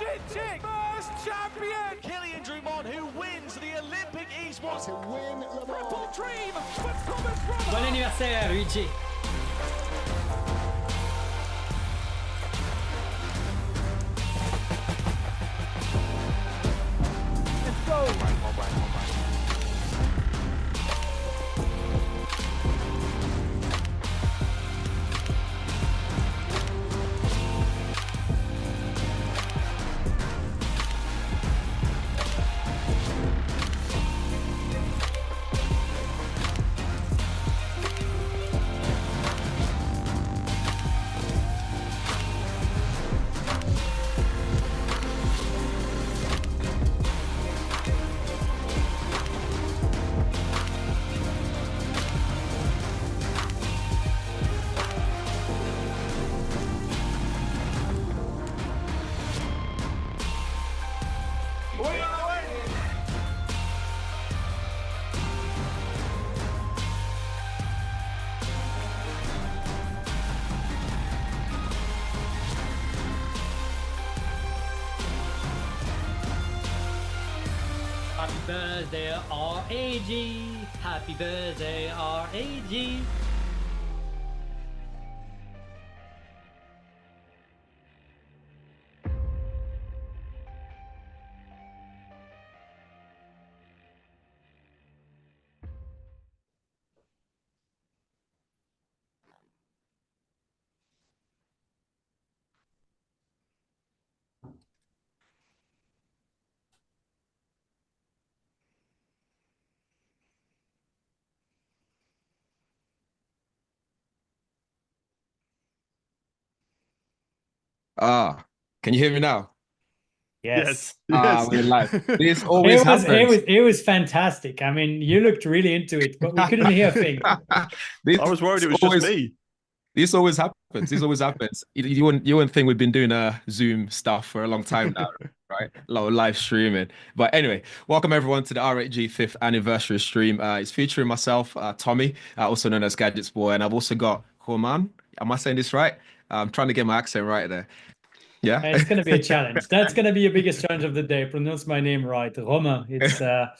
First champion! Kylian Drummond, who wins the Olympic eSports. Triple dream for Thomas Romain. Buon anniversaire, R8G. Let's go! Happy birthday, R8G. Happy birthday, R8G. Can you hear me now? Yes. We're live. This always happens. It was fantastic. I mean, you looked really into it, but we couldn't hear a thing. I was worried it was just me. This always happens. This always happens. You wouldn't think we've been doing Zoom stuff for a long time now, right? A lot of live streaming. But anyway, welcome everyone to the R8G 5th anniversary stream. It's featuring myself, Tommy, also known as GadgetsBoy, and I've also got Romain. Am I saying this right? I'm trying to get my accent right there. Yeah, It's going to be a challenge. That's going to be your biggest challenge of the day. Pronounce my name right, Romain. It's it's a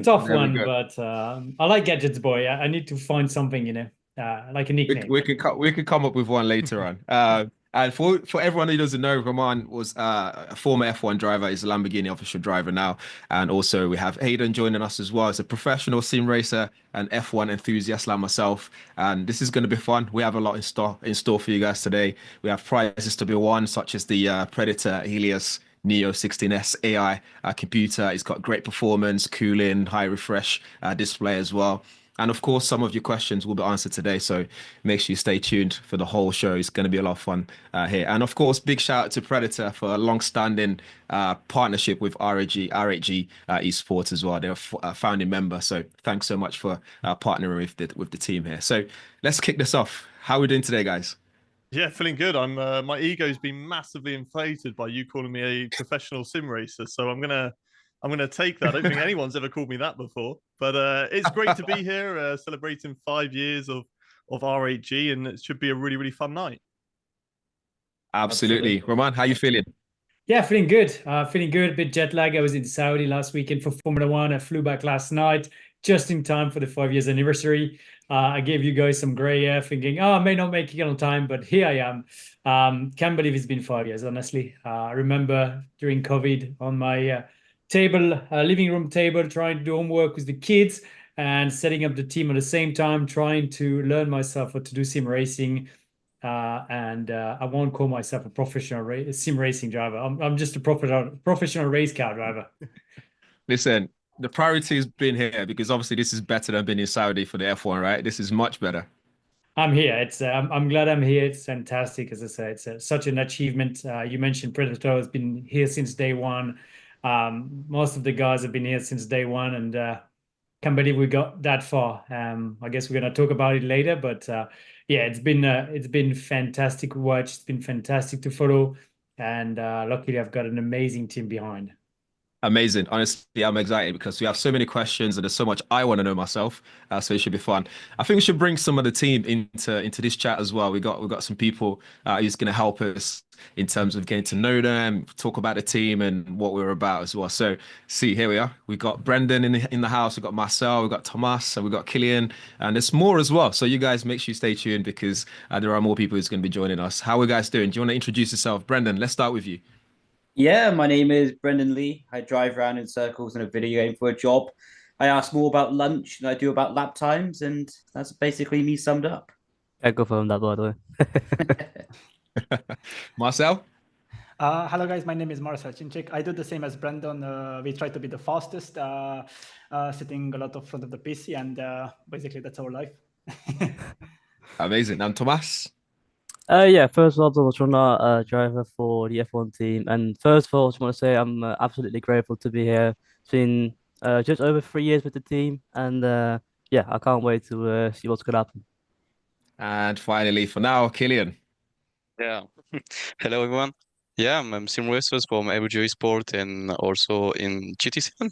tough one, but I like GadgetsBoy. I need to find something, like a nickname. We could come up with one later on. And for everyone who doesn't know, Romain was a former F1 driver. He's a Lamborghini official driver now. And also we have Hayden joining us as well as a professional sim racer and F1 enthusiast like myself. And this is going to be fun. We have a lot in store for you guys today. We have prizes to be won, such as the Predator Helios Neo 16S AI computer. It's got great performance, cooling, high refresh display as well. And of course, some of your questions will be answered today. So make sure you stay tuned for the whole show. It's going to be a lot of fun here. And of course, big shout out to Predator for a long-standing partnership with R8G eSports as well. They're a founding member. So thanks so much for partnering with the team here. So let's kick this off. How are we doing today, guys? Yeah, feeling good. I'm my ego's been massively inflated by you calling me a professional sim racer. So I'm gonna take that. I don't think anyone's ever called me that before, but it's great to be here celebrating 5 years of R8G, and it should be a really, really fun night. Absolutely. Romain, how you feeling? Yeah, feeling good. Feeling good. A bit jet lag. I was in Saudi last weekend for Formula One. I flew back last night just in time for the 5 years anniversary. I gave you guys some gray hair thinking, I may not make it on time, but here I am. Can't believe it's been 5 years, honestly. I remember during COVID on my living room table, trying to do homework with the kids and setting up the team at the same time, trying to learn myself what to do sim racing. I won't call myself a professional sim racing driver. I'm just a professional race car driver. Listen, the priority has been here because obviously this is better than being in Saudi for the F1, right? This is much better. I'm here. I'm glad I'm here. It's fantastic. As I said, it's such an achievement. You mentioned Predator has been here since day one. Most of the guys have been here since day one, and can't believe we got that far. I guess we're gonna talk about it later, but yeah, it's been fantastic to watch. It's been fantastic to follow, and luckily I've got an amazing team behind. Amazing. Honestly, I'm excited because we have so many questions and there's so much I want to know myself. So it should be fun. I think we should bring some of the team into this chat as well. We got some people who's going to help us in terms of getting to know them, talk about the team and what we're about as well. So see, here we are. We got Brendan in the house. We got Marcel. We got Thomas. And we got Killian. And there's more as well. So you guys make sure you stay tuned because there are more people who's going to be joining us. How are you guys doing? Do you want to introduce yourself, Brendan? Let's start with you. Yeah, my name is Brendan Lee. I drive around in circles in a video game for a job. I ask more about lunch than I do about lap times, and that's basically me summed up. I confirm that, by the way. Marcel? Hello guys, my name is Marcel Cinchik. I do the same as Brandon. We try to be the fastest, sitting a lot of front of the PC, and basically that's our life. Amazing. And Thomas? Yeah, first of all, I was a driver for the F1 team. And first of all, I just want to say I'm absolutely grateful to be here. It's been just over 3 years with the team. And yeah, I can't wait to see what's going to happen. And finally, for now, Killian. Yeah. Hello, everyone. Yeah, I'm sim racers from R8G eSport and also in GT7.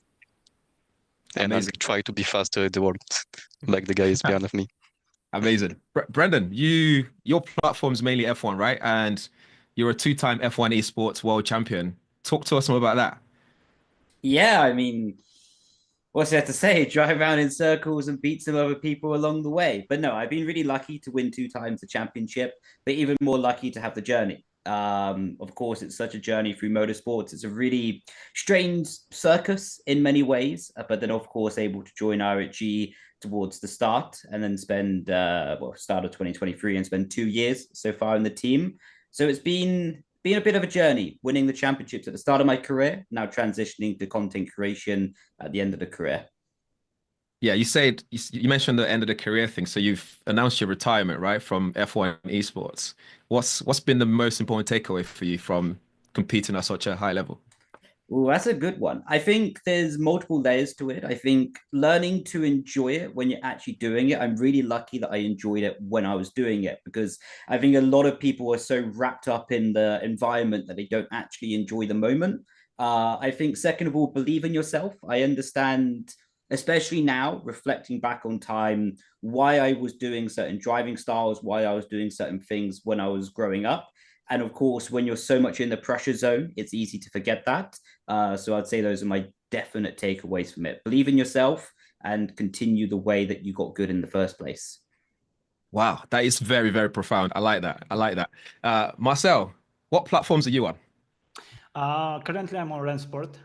And I Amazing. try to be faster in the world, like the guys behind of me. Amazing. Brendan, your platform's mainly F1, right? And you're a two-time F1 esports world champion. Talk to us more about that. Yeah, I mean, what's there to say? Drive around in circles and beat some other people along the way. But no, I've been really lucky to win 2 times the championship, but even more lucky to have the journey. Of course, it's such a journey through motorsports. It's a really strange circus in many ways, but then of course able to join R8G towards the start and then spend start of 2023 and spend 2 years so far in the team. So it's been a bit of a journey, winning the championships at the start of my career, now transitioning to content creation at the end of the career. Yeah, you mentioned the end of the career thing. So you've announced your retirement, right, from F1 esports. What's been the most important takeaway for you from competing at such a high level? Oh, that's a good one. I think there's multiple layers to it. I think learning to enjoy it when you're actually doing it. I'm really lucky that I enjoyed it when I was doing it because I think a lot of people are so wrapped up in the environment that they don't actually enjoy the moment. I think, second of all, believe in yourself. I understand, especially now, reflecting back on time, why I was doing certain driving styles, why I was doing certain things when I was growing up. And of course, when you're so much in the pressure zone, it's easy to forget that. So I'd say those are my definite takeaways from it. Believe in yourself and continue the way that you got good in the first place. Wow, that is very, very profound. I like that. I like that. Marcel, what platforms are you on? Currently, I'm on Rensport.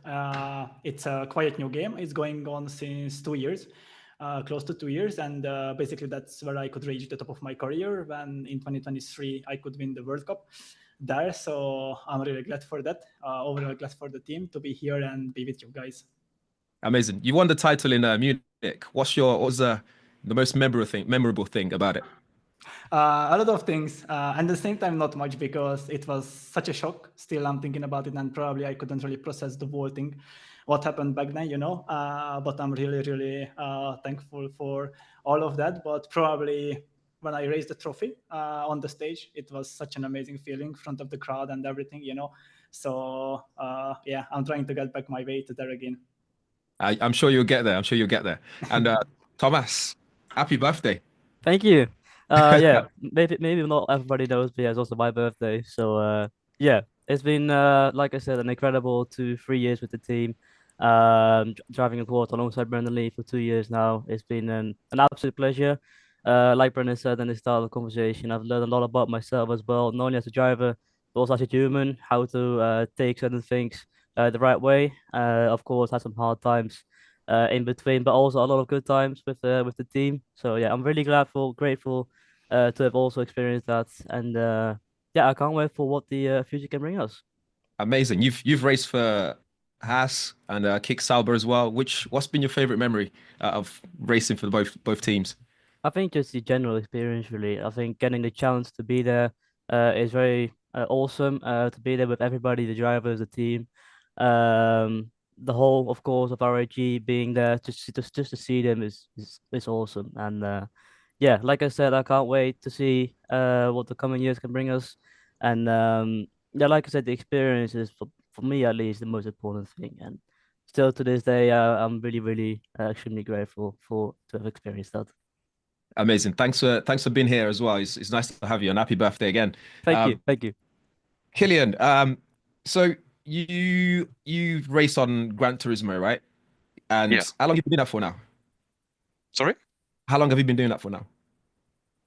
It's a quite new game. It's going on since 2 years, close to 2 years. And basically, that's where I could reach the top of my career when in 2023, I could win the World Cup there. So I'm really glad for that. Overall, glad for the team to be here and be with you guys. Amazing. You won the title in Munich. What was the most memorable thing about it? A lot of things, and at the same time, not much because it was such a shock. Still, I'm thinking about it, and probably I couldn't really process the whole thing, what happened back then, But I'm really, really thankful for all of that. But probably when I raised the trophy on the stage, it was such an amazing feeling in front of the crowd and everything, So yeah, I'm trying to get back my way to there again. I'm sure you'll get there. I'm sure you'll get there. And Thomas, happy birthday. Thank you. Yeah, maybe not everybody knows, but yeah, it's also my birthday. So yeah, it's been like I said, an incredible 2-3 years with the team. Driving a port alongside Brendan Lee for 2 years now. It's been an absolute pleasure. Like Brendan said in the start of the conversation, I've learned a lot about myself as well, not only as a driver, but also as a human, how to take certain things the right way. Of course, had some hard times in between, but also a lot of good times with the team. So yeah, I'm really grateful to have also experienced that, and yeah, I can't wait for what the future can bring us. Amazing. You've raced for Haas and Kick Sauber as well. What's been your favorite memory of racing for both teams? I think just the general experience, really. I think getting the chance to be there is very awesome. To be there with everybody, the drivers, the team, the whole, of course, of R8G being there, just to see them is awesome. And yeah, like I said, I can't wait to see what the coming years can bring us. And yeah, like I said, the experience is for me at least the most important thing. And still to this day, I'm really extremely grateful to have experienced that. Amazing. Thanks for being here as well. It's nice to have you, and happy birthday again. Thank you. Killian, so you raced on Gran Turismo, right? And Yeah. how long have you been doing that for now? Sorry? How long have you been doing that for now?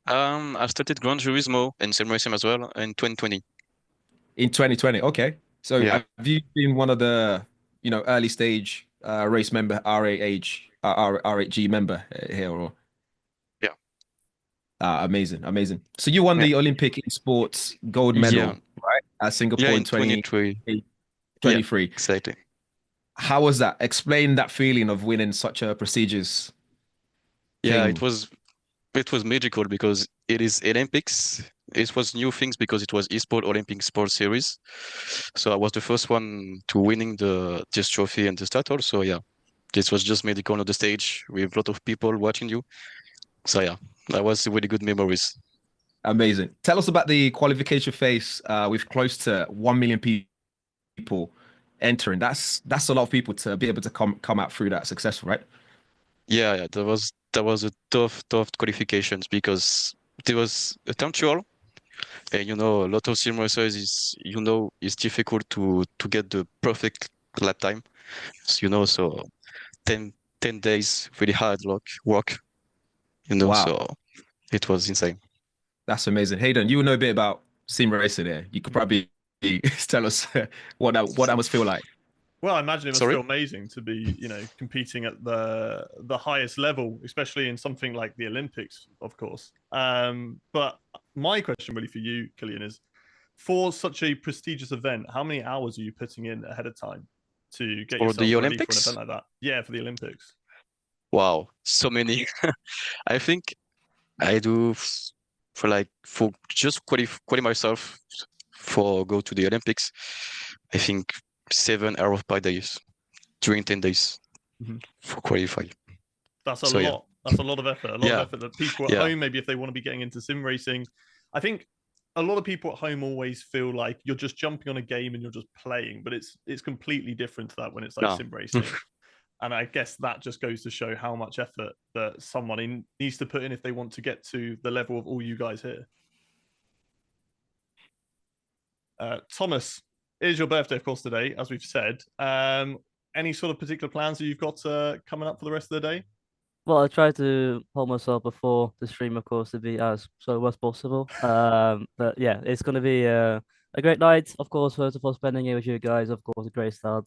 I started Gran Turismo and sim racing as well in 2020. In 2020. Okay. So Yeah. have you been one of the, early stage race member, R8G member here, or? Yeah. Amazing, amazing. So you won Yeah. the Olympic eSports gold medal, Yeah. right? At Singapore Yeah, in in 23. 2023. Yeah, exactly. How was that? Explain that feeling of winning such a prestigious Yeah, thing. it was magical because it is Olympics. It was new things because it was eSport Olympic Sports Series. So I was the first one to winning this trophy and this title. So yeah, this was just medical on the stage with a lot of people watching you. So yeah, that was really good memories. Amazing. Tell us about the qualification phase with close to 1 million people entering. That's a lot of people to be able to come out through that successful, right? Yeah, that was a tough qualifications because there was a time trial. And a lot of sim racers it's difficult to get the perfect lap time. So 10 days really hard work, Wow, so it was insane. that's amazing. Hayden, you know a bit about sim racing there. You could probably tell us what that must feel like. Well, I imagine it must Sorry? feel amazing to be, competing at the highest level, especially in something like the Olympics, of course. But my question really for you, Killian, is for such a prestigious event, how many hours are you putting in ahead of time to get For yourself the ready for an Olympics? event like that? Yeah, for the Olympics. Wow, so many. I think I do for just qualify myself for go to the Olympics. I think 7 hours per day during 10 days for qualify. That's a So yeah. lot. That's a lot of effort. A lot of effort that people at home, maybe if they want to be getting into sim racing, I think a lot of people at home always feel like you're just jumping on a game and you're just playing, but it's completely different to that when it's like No. sim racing. And I guess that just goes to show how much effort that someone needs to put in if they want to get to the level of all you guys here. Thomas, it is your birthday, of course, today, as we've said. Any sort of particular plans that you've got coming up for the rest of the day? Well, I tried to hold myself before the stream, of course, to be as sober as possible. But yeah, it's gonna be a great night, of course. First of all, spending it with you guys, of course, a great start.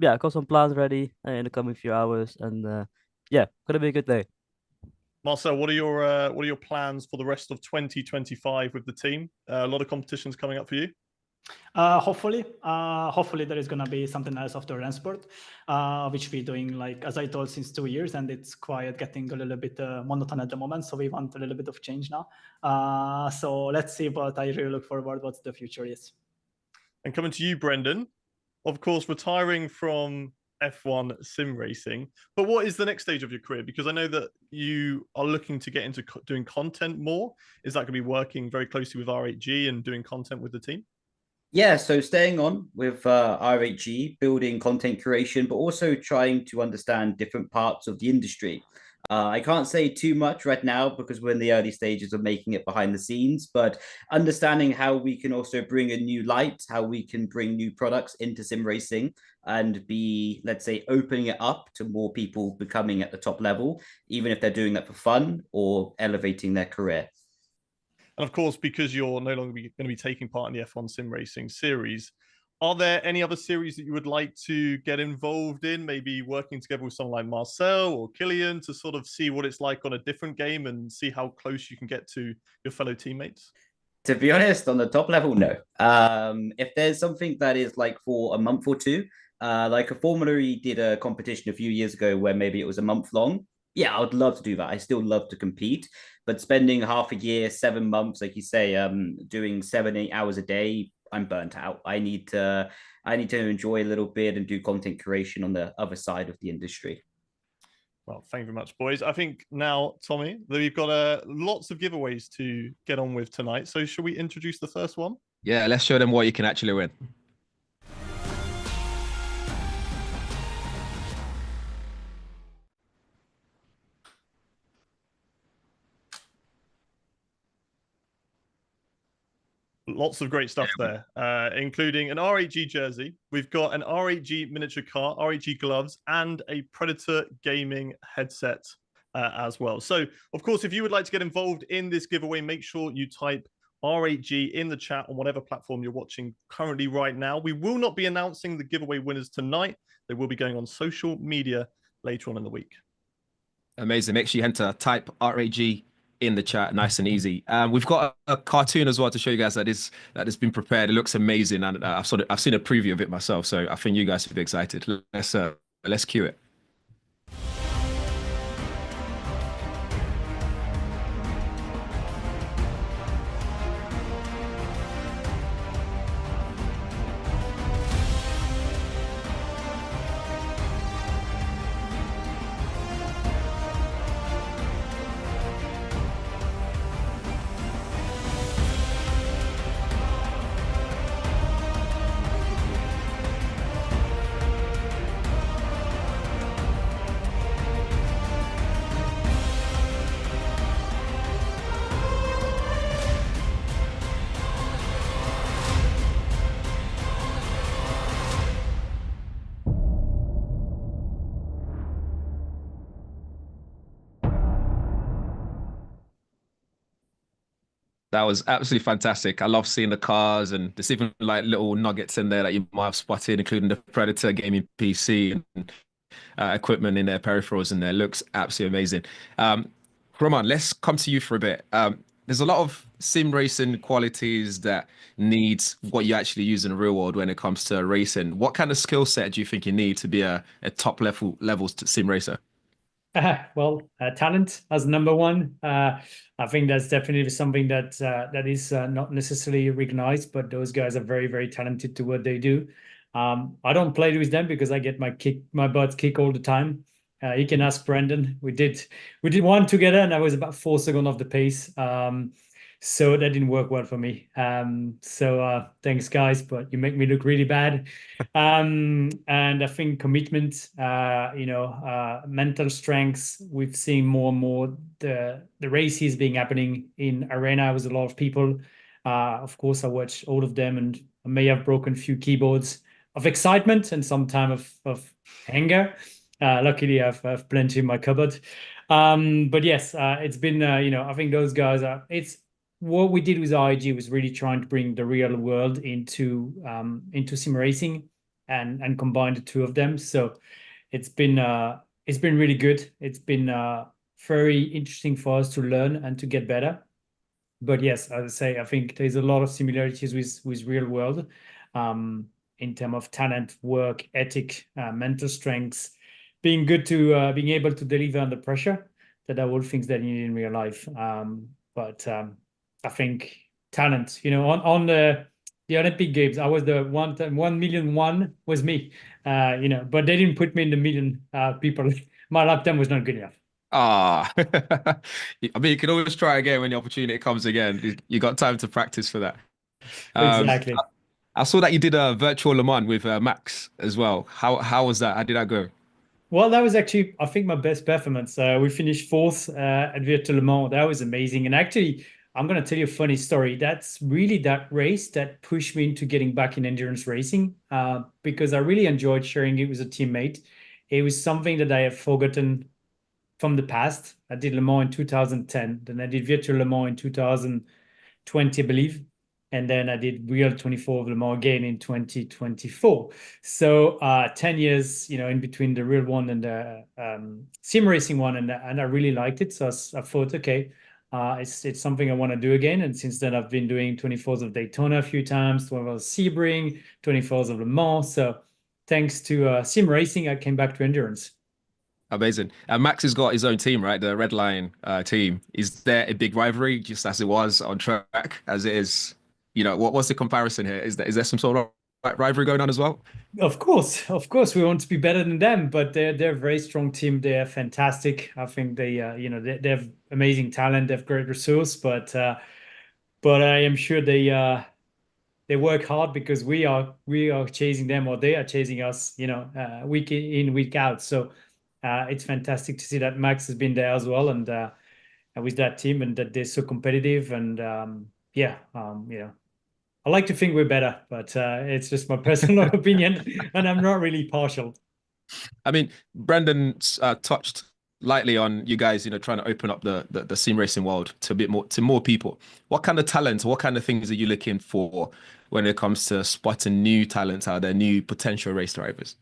Yeah, I got some plans ready in the coming few hours, and yeah, gonna be a good day. Marcel, what are your plans for the rest of 2025 with the team? A lot of competitions coming up for you. Hopefully there is gonna be something else after eSport, which we're doing, like as I told, since 2 years, and it's quite getting a little bit monotone at the moment. So we want a little bit of change now. So let's see, but I really look forward what the future is. And coming to you, Brendan, of course, retiring from F1 sim racing, but what is the next stage of your career? Because I know that you are looking to get into doing content more. Is that going to be working very closely with R8G and doing content with the team? Yeah, so staying on with R8G, building content creation, but also trying to understand different parts of the industry. I can't say too much right now because we're in the early stages of making it behind the scenes, but understanding how we can also bring a new light, how we can bring new products into sim racing and be, let's say, opening it up to more people becoming at the top level, even if they're doing that for fun or elevating their career. And of course, because you're no longer going to be taking part in the F1 sim racing series, are there any other series that you would like to get involved in? Maybe working together with someone like Marcel or Killian to sort of see what it's like on a different game and see how close you can get to your fellow teammates? To be honest, on the top level, no. If there's something that is like for a month or two, like a Formula E did a competition a few years ago where maybe it was a month long. Yeah, I would love to do that. I still love to compete, but spending half a year, 7 months, like you say, doing 7-8 hours a day, I'm burnt out. I need to enjoy a little bit and do content creation on the other side of the industry. Well, thank you very much, boys. I think now, Tommy, that we've got lots of giveaways to get on with tonight. So should we introduce the first one? Yeah, let's show them what you can actually win. Lots of great stuff there, including an R8G jersey. We've got an R8G miniature car, R8G gloves, and a Predator gaming headset as well. So, of course, if you would like to get involved in this giveaway, make sure you type R8G in the chat on whatever platform you're watching currently right now. We will not be announcing the giveaway winners tonight. They will be going on social media later on in the week. Amazing. Make sure you enter type R8G in the chat, nice and easy. We've got a cartoon as well to show you guys that has been prepared. It looks amazing, and I've seen a preview of it myself, so I think you guys should be excited. Let's cue it. That was absolutely fantastic. I love seeing the cars, and there's even like little nuggets in there that you might have spotted, including the Predator gaming PC and equipment in there, peripherals in there. Looks absolutely amazing. Roman, let's come to you for a bit. There's a lot of sim racing qualities that needs what you actually use in the real world when it comes to racing. What kind of skill set do you think you need to be a top levels sim racer? Well, talent as number one. I think that's definitely something that that is not necessarily recognized, but those guys are very, very talented to what they do. I don't play with them because I get my butt kicked all the time. You can ask Brandon. We did one together, and I was about 4 seconds off the pace. So that didn't work well for me. So thanks, guys, but you make me look really bad. And I think commitment, mental strengths. We've seen more and more the races being happening in arena with a lot of people. Of course, I watch all of them, and I may have broken a few keyboards of excitement and some time of anger. Luckily, I've plenty in my cupboard. But yes, it's been I think those guys are. It's what we did with R8G was really trying to bring the real world into sim racing and combine the two of them. So it's been really good. It's been very interesting for us to learn and to get better. But yes, as I say, I think there's a lot of similarities with real world in terms of talent, work, ethic, mental strengths, being able to deliver under pressure. That are all things that you need in real life. But I think talent, on the Olympic Games, I was the 1,000,001 was me, but they didn't put me in the million people. My lap time was not good enough. Ah, I mean, you can always try again when the opportunity comes again. You got time to practice for that. Exactly. I saw that you did a virtual Le Mans with Max as well. How was that? How did that go? Well, that was actually, I think, my best performance. We finished fourth at Virtual Le Mans. That was amazing. And actually, I'm going to tell you a funny story. That's really that race that pushed me into getting back in endurance racing because I really enjoyed sharing it with a teammate. It was something that I have forgotten from the past. I did Le Mans in 2010. Then I did Virtual Le Mans in 2020, I believe. And then I did real 24 of Le Mans again in 2024. So 10 years, in between the real one and the sim racing one, and I really liked it. So I thought, okay, it's something I want to do again. And since then, I've been doing 24s of Daytona a few times, 24s of Sebring, 24s of Le Mans. So thanks to sim racing, I came back to endurance. Amazing. And Max has got his own team, right? The Red Lion team. Is there a big rivalry, just as it was on track, as it is? What's the comparison here? Is there some sort of rivalry going on as well? Of course, we want to be better than them, but they're a very strong team. They're fantastic. I think they have amazing talent. They have great resource, but I am sure they work hard because we are chasing them, or they are chasing us. Week in, week out. So it's fantastic to see that Max has been there as well, and with that team, and that they're so competitive, and I like to think we're better, but it's just my personal opinion, and I'm not really partial. I mean, Brandon touched lightly on you guys, trying to open up the sim racing world to a bit more to more people. What kind of talent, what kind of things are you looking for when it comes to spotting new talents out there, new potential race drivers?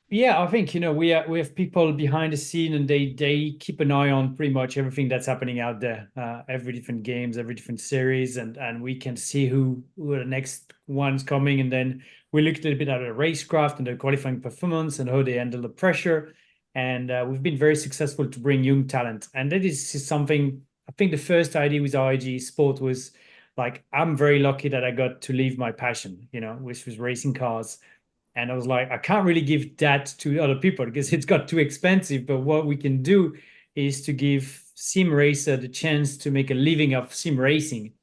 Yeah, I think we have people behind the scene, and they keep an eye on pretty much everything that's happening out there, every different games, every different series, and we can see who are the next ones coming, and then we look a little bit at the racecraft and the qualifying performance and how they handle the pressure, and we've been very successful to bring young talent, and that is something. I think the first idea with R8G Sport was like, I'm very lucky that I got to leave my passion, which was racing cars. And I was like, I can't really give that to other people because it's got too expensive. But what we can do is to give sim racer the chance to make a living of sim racing.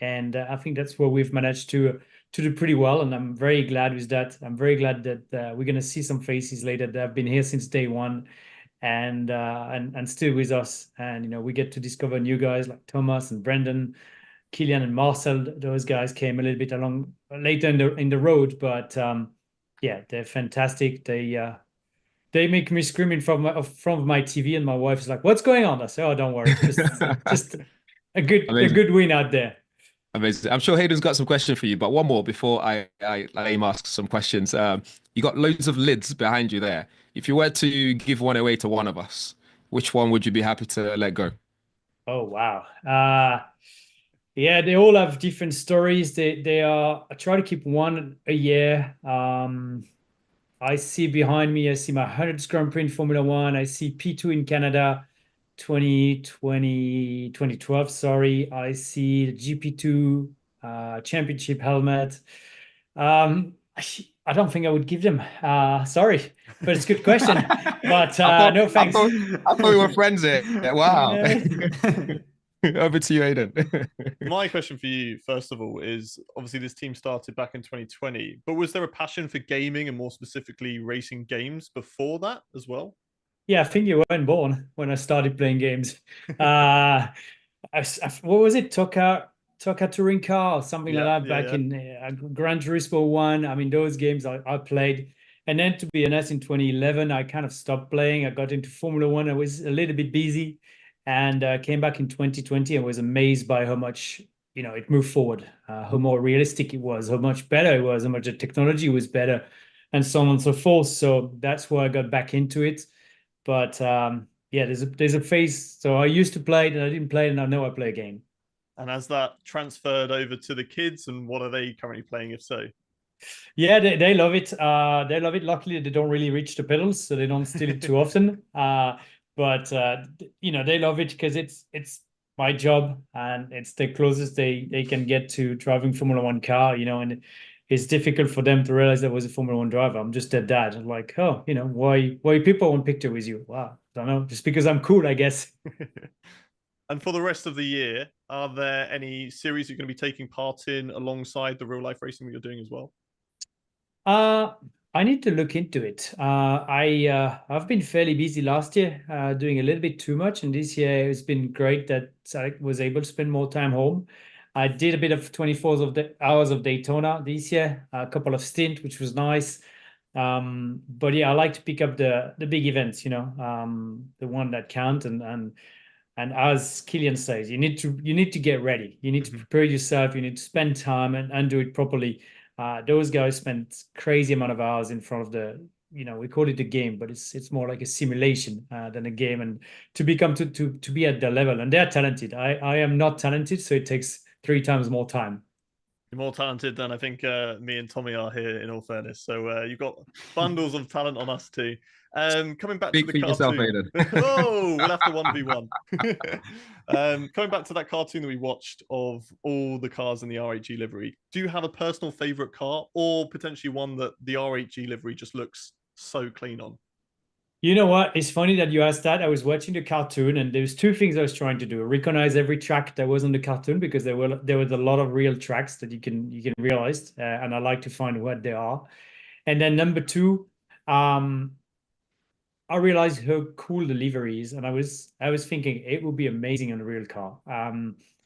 And I think that's what we've managed to do pretty well. And I'm very glad with that. I'm very glad that we're going to see some faces later that have been here since day one and still with us. And, we get to discover new guys like Thomas and Brendan, Killian and Marcel. Those guys came a little bit along later in the road, but yeah, they're fantastic. They make me scream in front of my TV, and my wife's like, "What's going on?" I say, "Oh, don't worry, just a good win out there." Amazing. I'm sure Hayden's got some questions for you, but one more before I let him ask some questions. You got loads of lids behind you there. If you were to give one away to one of us, which one would you be happy to let go? Oh wow. Yeah, they all have different stories. They are. I try to keep one a year. I see behind me, I see my 100th Grand Prix in Formula One. I see P2 in Canada, 2012, sorry. I see the GP2 championship helmet. I don't think I would give them. Sorry, but it's a good question. But no thanks. I thought we were friends here. Wow. Over to you, Aiden. My question for you, first of all, is obviously this team started back in 2020, but was there a passion for gaming and more specifically racing games before that as well? Yeah, I think you weren't born when I started playing games. What was it? Toka Touring Car or something like that back in Gran Turismo 1. I mean, those games I played. And then to be honest, in 2011, I kind of stopped playing. I got into Formula One. I was a little bit busy and came back in 2020 and was amazed by how much, it moved forward, how more realistic it was, how much better it was, how much the technology was better, and so on and so forth. So that's why I got back into it. But yeah, there's a phase. So I used to play it and I didn't play it, and now I play a game. And has that transferred over to the kids, and what are they currently playing, if so? Yeah, they love it. They love it. Luckily, they don't really reach the pedals, so they don't steal it too often. But they love it because it's my job and it's the closest they can get to driving Formula One car. And it's difficult for them to realize I was a Formula One driver. I'm just their dad. I'm like, oh, why people want picture with you? Wow, I don't know, just because I'm cool, I guess. And for the rest of the year, are there any series you're going to be taking part in alongside the real life racing that you're doing as well? I need to look into it. I've been fairly busy last year, doing a little bit too much, and this year it's been great that I was able to spend more time home. I did a bit of 24 hours of Daytona this year, a couple of stints, which was nice. But yeah, I like to pick up the big events, the one that count, and as Killian says, you need to get ready. You need to prepare yourself. You need to spend time and do it properly. Those guys spent crazy amount of hours in front of we call it a game, but it's more like a simulation than a game. And to be at the level, and they're talented. I am not talented, so it takes 3 times more time. You're more talented than I think me and Tommy are here, in all fairness. So you've got bundles of talent on us too. Coming back Speak to for the yourself, cartoon. Aiden. Oh, we'll have to 1v1. Coming back to that cartoon that we watched of all the cars in the R8G livery, do you have a personal favorite car, or potentially one that the R8G livery just looks so clean on? You know what? It's funny that you asked that. I was watching the cartoon, and there's 2 things I was trying to do: recognize every track that was on the cartoon, because there was a lot of real tracks that you can realize, and I like to find what they are. And then number 2, I realized how cool the livery is, and I was thinking it would be amazing on a real car.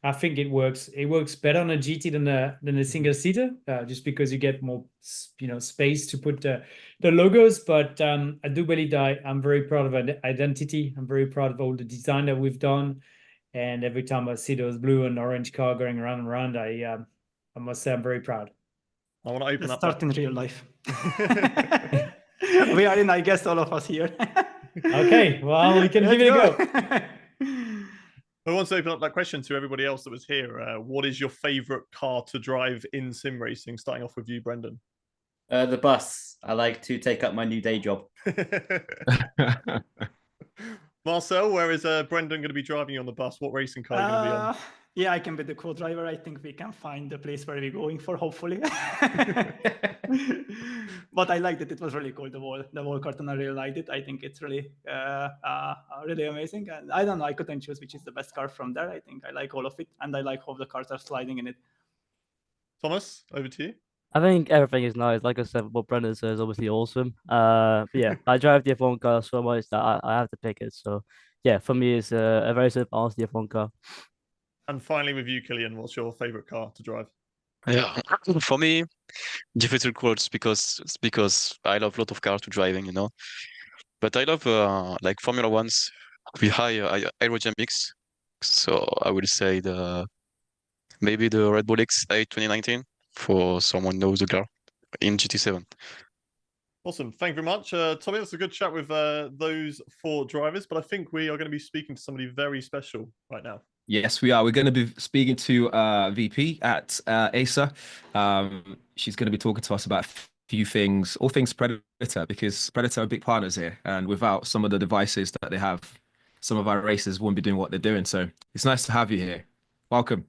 I think it works. It works better on a GT than a single seater, just because you get more, space to put the logos. But I do believe that I'm very proud of identity. I'm very proud of all the design that we've done. And every time I see those blue and orange car going around and around, I must say I'm very proud. I want to open Let's up. start in real life. We are in, I guess, all of us here. Okay, well, we can give it a go. I want to open up that question to everybody else that was here. What is your favorite car to drive in sim racing? Starting off with you, Brendan. The bus. I like to take up my new day job. Marcel, where is Brendan going to be driving you on the bus? What racing car are you going to be on? Yeah, I can be the co-driver. I think we can find the place where we're going for, hopefully. But I liked it. It was really cool. The whole cartoon, I really liked it. I think it's really, really amazing. And I don't know. I couldn't choose which is the best car from there. I think I like all of it, and I like how the cars are sliding in it. Thomas, over to you. I think everything is nice. Like I said, what Brendan says is obviously awesome. But yeah, I drive the F1 car so much that I have to pick it. So yeah, for me, it's a very simple answer, the F1 car. And finally, with you, Killian, what's your favorite car to drive? Yeah, for me, difficult quotes because I love a lot of cars to driving, But I love like Formula Ones with high aerodynamics. So I will say maybe the Red Bull X8 2019 for someone who knows the car in GT7. Awesome. Thank you very much. Tommy, that's a good chat with those 4 drivers, but I think we are going to be speaking to somebody very special right now. Yes, we are. We're going to be speaking to VP at Acer. She's going to be talking to us about a few things, all things Predator, because Predator are big partners here. And without some of the devices that they have, some of our racers won't be doing what they're doing. So it's nice to have you here. Welcome.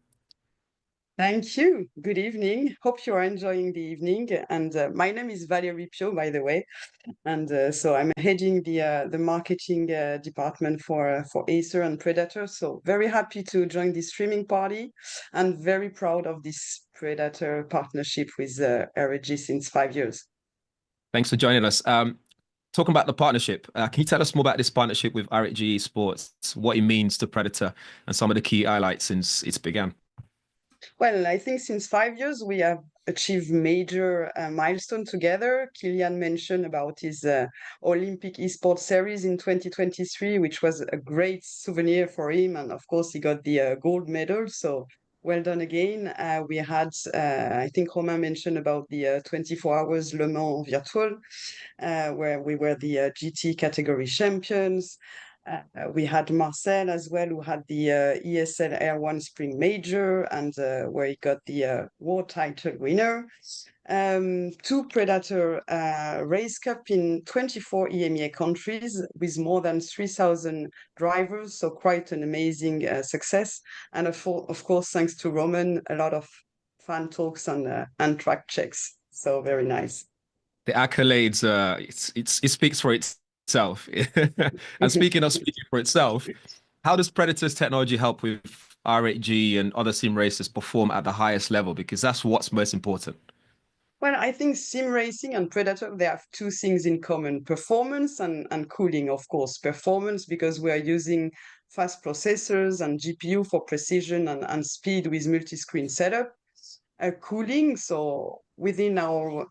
Thank you. Good evening. Hope you are enjoying the evening. And my name is Valérie Pio, by the way. And so I'm heading the marketing department for Acer and Predator. So very happy to join this streaming party and very proud of this Predator partnership with R8G since 5 years. Thanks for joining us. Talking about the partnership, can you tell us more about this partnership with R8G eSports, what it means to Predator, and some of the key highlights since it's began? Well, I think since 5 years, we have achieved major milestone together. Killian mentioned about his Olympic eSports series in 2023, which was a great souvenir for him. And of course, he got the gold medal. So well done again. We had, I think Romain mentioned about the 24 hours Le Mans virtual, where we were the GT category champions. We had Marcel as well, who had the ESL Air1 Spring Major, and where he got the world title winner. 2 Predator Race Cup in 24 EMEA countries with more than 3,000 drivers, so quite an amazing success. And of course, thanks to Roman, a lot of fan talks and track checks. So very nice. The accolades, it speaks for itself. And speaking for itself, how does Predator's technology help with R8G and other sim racers perform at the highest level? Because that's what's most important. Well, I think sim racing and Predator, they have 2 things in common: performance and cooling, of course. Performance because we are using fast processors and GPU for precision and speed with multi-screen setup. Cooling, so within our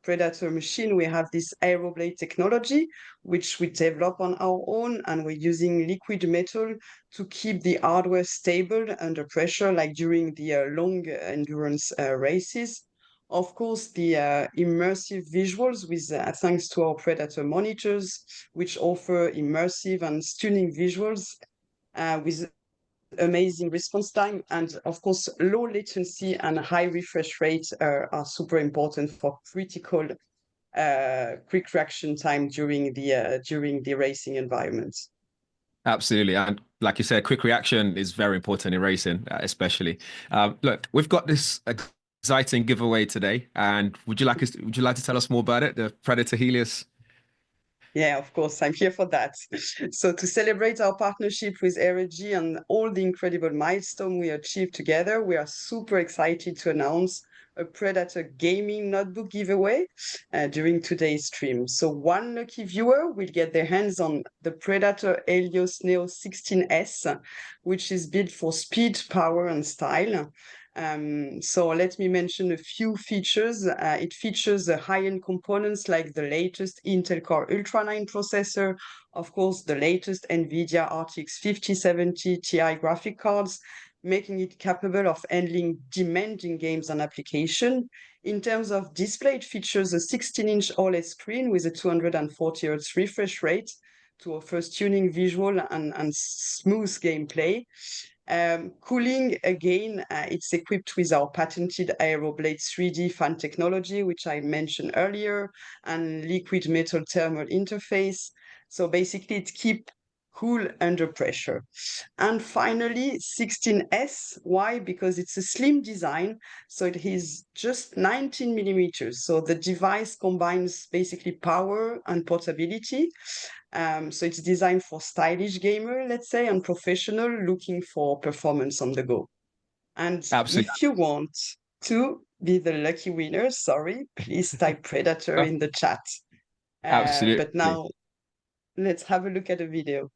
Predator machine, we have this aeroblade technology, which we develop on our own, and we're using liquid metal to keep the hardware stable under pressure, like during the long endurance races. Of course, the immersive visuals with thanks to our Predator monitors, which offer immersive and stunning visuals with amazing response time, and of course low latency and high refresh rate are super important for critical quick reaction time during the racing environments. Absolutely, and like you said, quick reaction is very important in racing, especially. Look, we've got this exciting giveaway today, and would you like to tell us more about it? The Predator Helios. Yeah, of course, I'm here for that. So to celebrate our partnership with R8G and all the incredible milestone we achieved together, we are super excited to announce a Predator gaming notebook giveaway during today's stream. So one lucky viewer will get their hands on the Predator Helios Neo 16S, which is built for speed, power, and style. So let me mention a few features. It features the high-end components like the latest Intel Core Ultra 9 processor, of course, the latest NVIDIA RTX 5070 Ti graphic cards, making it capable of handling demanding games and application. In terms of display, it features a 16-inch OLED screen with a 240 Hz refresh rate to offer stunning visual and smooth gameplay. Cooling, again, it's equipped with our patented AeroBlade 3D fan technology, which I mentioned earlier, and liquid metal thermal interface. So basically, it keeps cool under pressure. And finally, 16S. Why? Because it's a slim design, so it is just 19 millimeters. So the device combines basically power and portability. So it's designed for stylish gamer, let's say, and professional looking for performance on the go. And Absolutely. if you want to be the lucky winner, sorry, please type Predator in the chat. Absolutely. But now let's have a look at the video.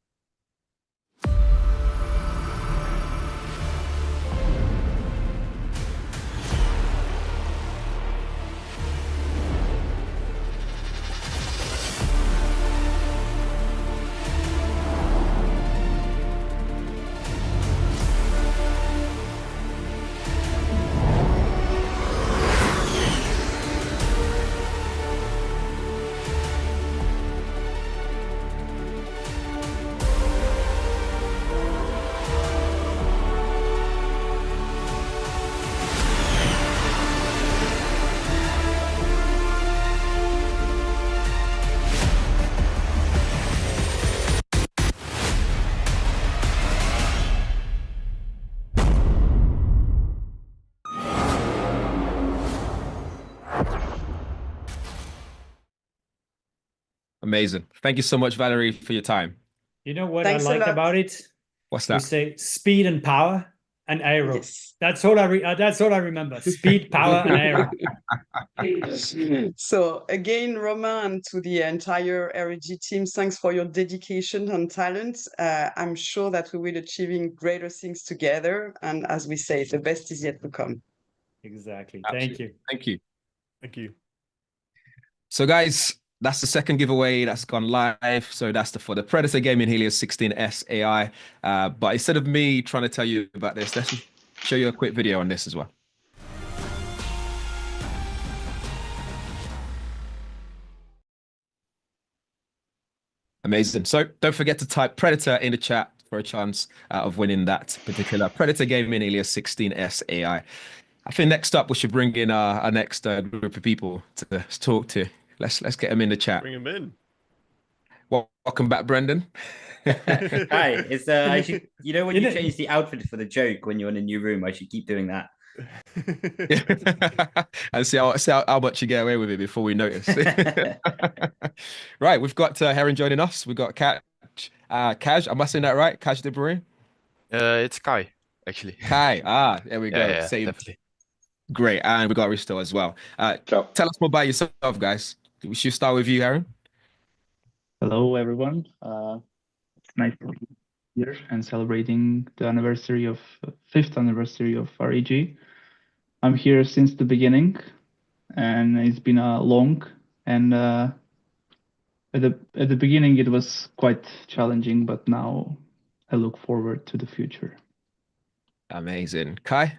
Amazing. Thank you so much, Valerie, for your time. You know what Thanks a I like lot. about it? What's We that? say speed and power and aero. Yes. That's all I remember. Speed, power, and aero. So again, Romain, and to the entire R8G team, thanks for your dedication and talent. I'm sure that we will achieving greater things together. And as we say, the best is yet to come. Exactly. Absolutely. Thank you. Thank you. Thank you. So guys, that's the second giveaway that's gone live. So that's for the Predator Gaming Helios 16S AI. But instead of me trying to tell you about this, let's show you a quick video on this as well. Amazing. So don't forget to type Predator in the chat for a chance of winning that particular Predator Gaming Helios 16S AI. I think next up we should bring in our next group of people to talk to. Let's get them in the chat. Bring him in. Welcome back, Brendan. Hi, it's I should, you know, when you change the outfit for the joke when you're in a new room, I should keep doing that. And see how much you get away with it before we notice. Right, we've got Heron joining us. We've got Kaj. Am I saying that right? Kaj de Bruin? It's Kai, actually. Kai. There we go. Yeah, Same. definitely. Great. And we got Risto as well. Tell us more about yourself, guys. We should start with you, Heron. Hello, everyone. It's nice to be here and celebrating the anniversary of 5th anniversary of R8G. I'm here since the beginning, and it's been a long and at the beginning it was quite challenging, but now I look forward to the future. Amazing. Kai?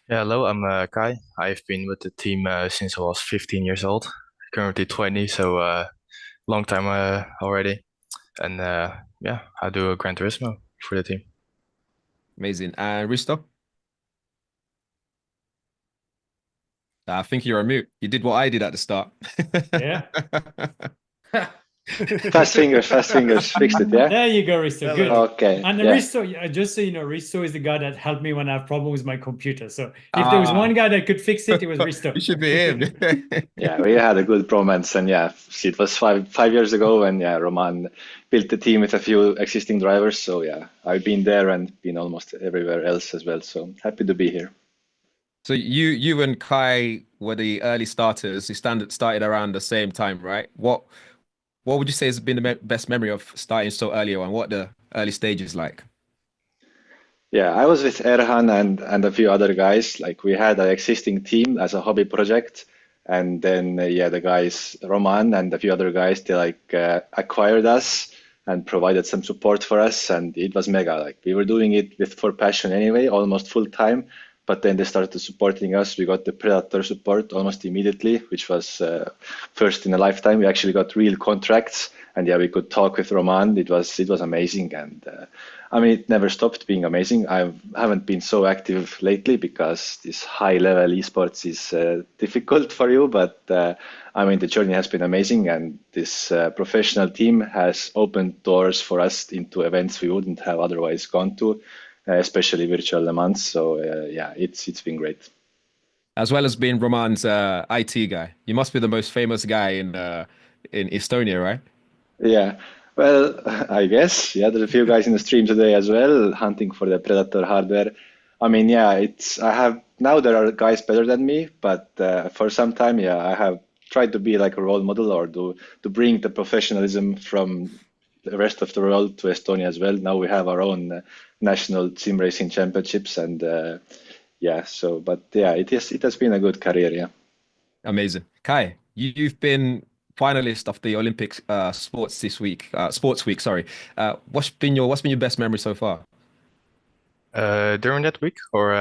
Yeah, hello, I'm Kai. I've been with the team since I was 15 years old, currently 20, so long time already. And yeah, I do a Gran Turismo for the team. Amazing. And Risto? I think you're on mute. You did what I did at the start. Yeah. Fast fingers, fixed it, yeah? There you go, Risto. Good. Okay, And yeah. Risto, just so you know, Risto is the guy that helped me when I have problem with my computer. So if there was one guy that could fix it, it was Risto. You should be him. Yeah, we had a good bromance, and yeah, it was five years ago, and yeah, Roman built the team with a few existing drivers. So yeah, I've been there and been almost everywhere else as well. So happy to be here. So you and Kai were the early starters. You started around the same time, right? What would you say has been the best memory of starting so early on? What the early stages like? Yeah, I was with Erhan and a few other guys. Like we had an existing team as a hobby project, and then yeah, the guys Roman and a few other guys they acquired us and provided some support for us, and it was mega. Like we were doing it for passion anyway, almost full time. But then they started supporting us. We got the Predator support almost immediately, which was first in a lifetime. We actually got real contracts, and yeah, we could talk with Roman. It was amazing, and I mean, it never stopped being amazing. I haven't been so active lately because this high level esports is difficult for you. But I mean, the journey has been amazing, and this professional team has opened doors for us into events we wouldn't have otherwise gone to, especially virtual Le Mans. So yeah, it's been great. As well as being Roman's IT guy, you must be the most famous guy in Estonia, right? Yeah, well, I guess. Yeah, there's a few guys in the stream today as well, hunting for the Predator hardware. I mean, yeah, I have now there are guys better than me, but for some time, yeah, I have tried to be like a role model or to bring the professionalism from the rest of the world to Estonia as well. Now we have our own national sim racing championships, and yeah, so but yeah, it has been a good career, yeah. Amazing. Kai, you've been finalist of the Olympic sports week, sorry. What's been your best memory so far? During that week or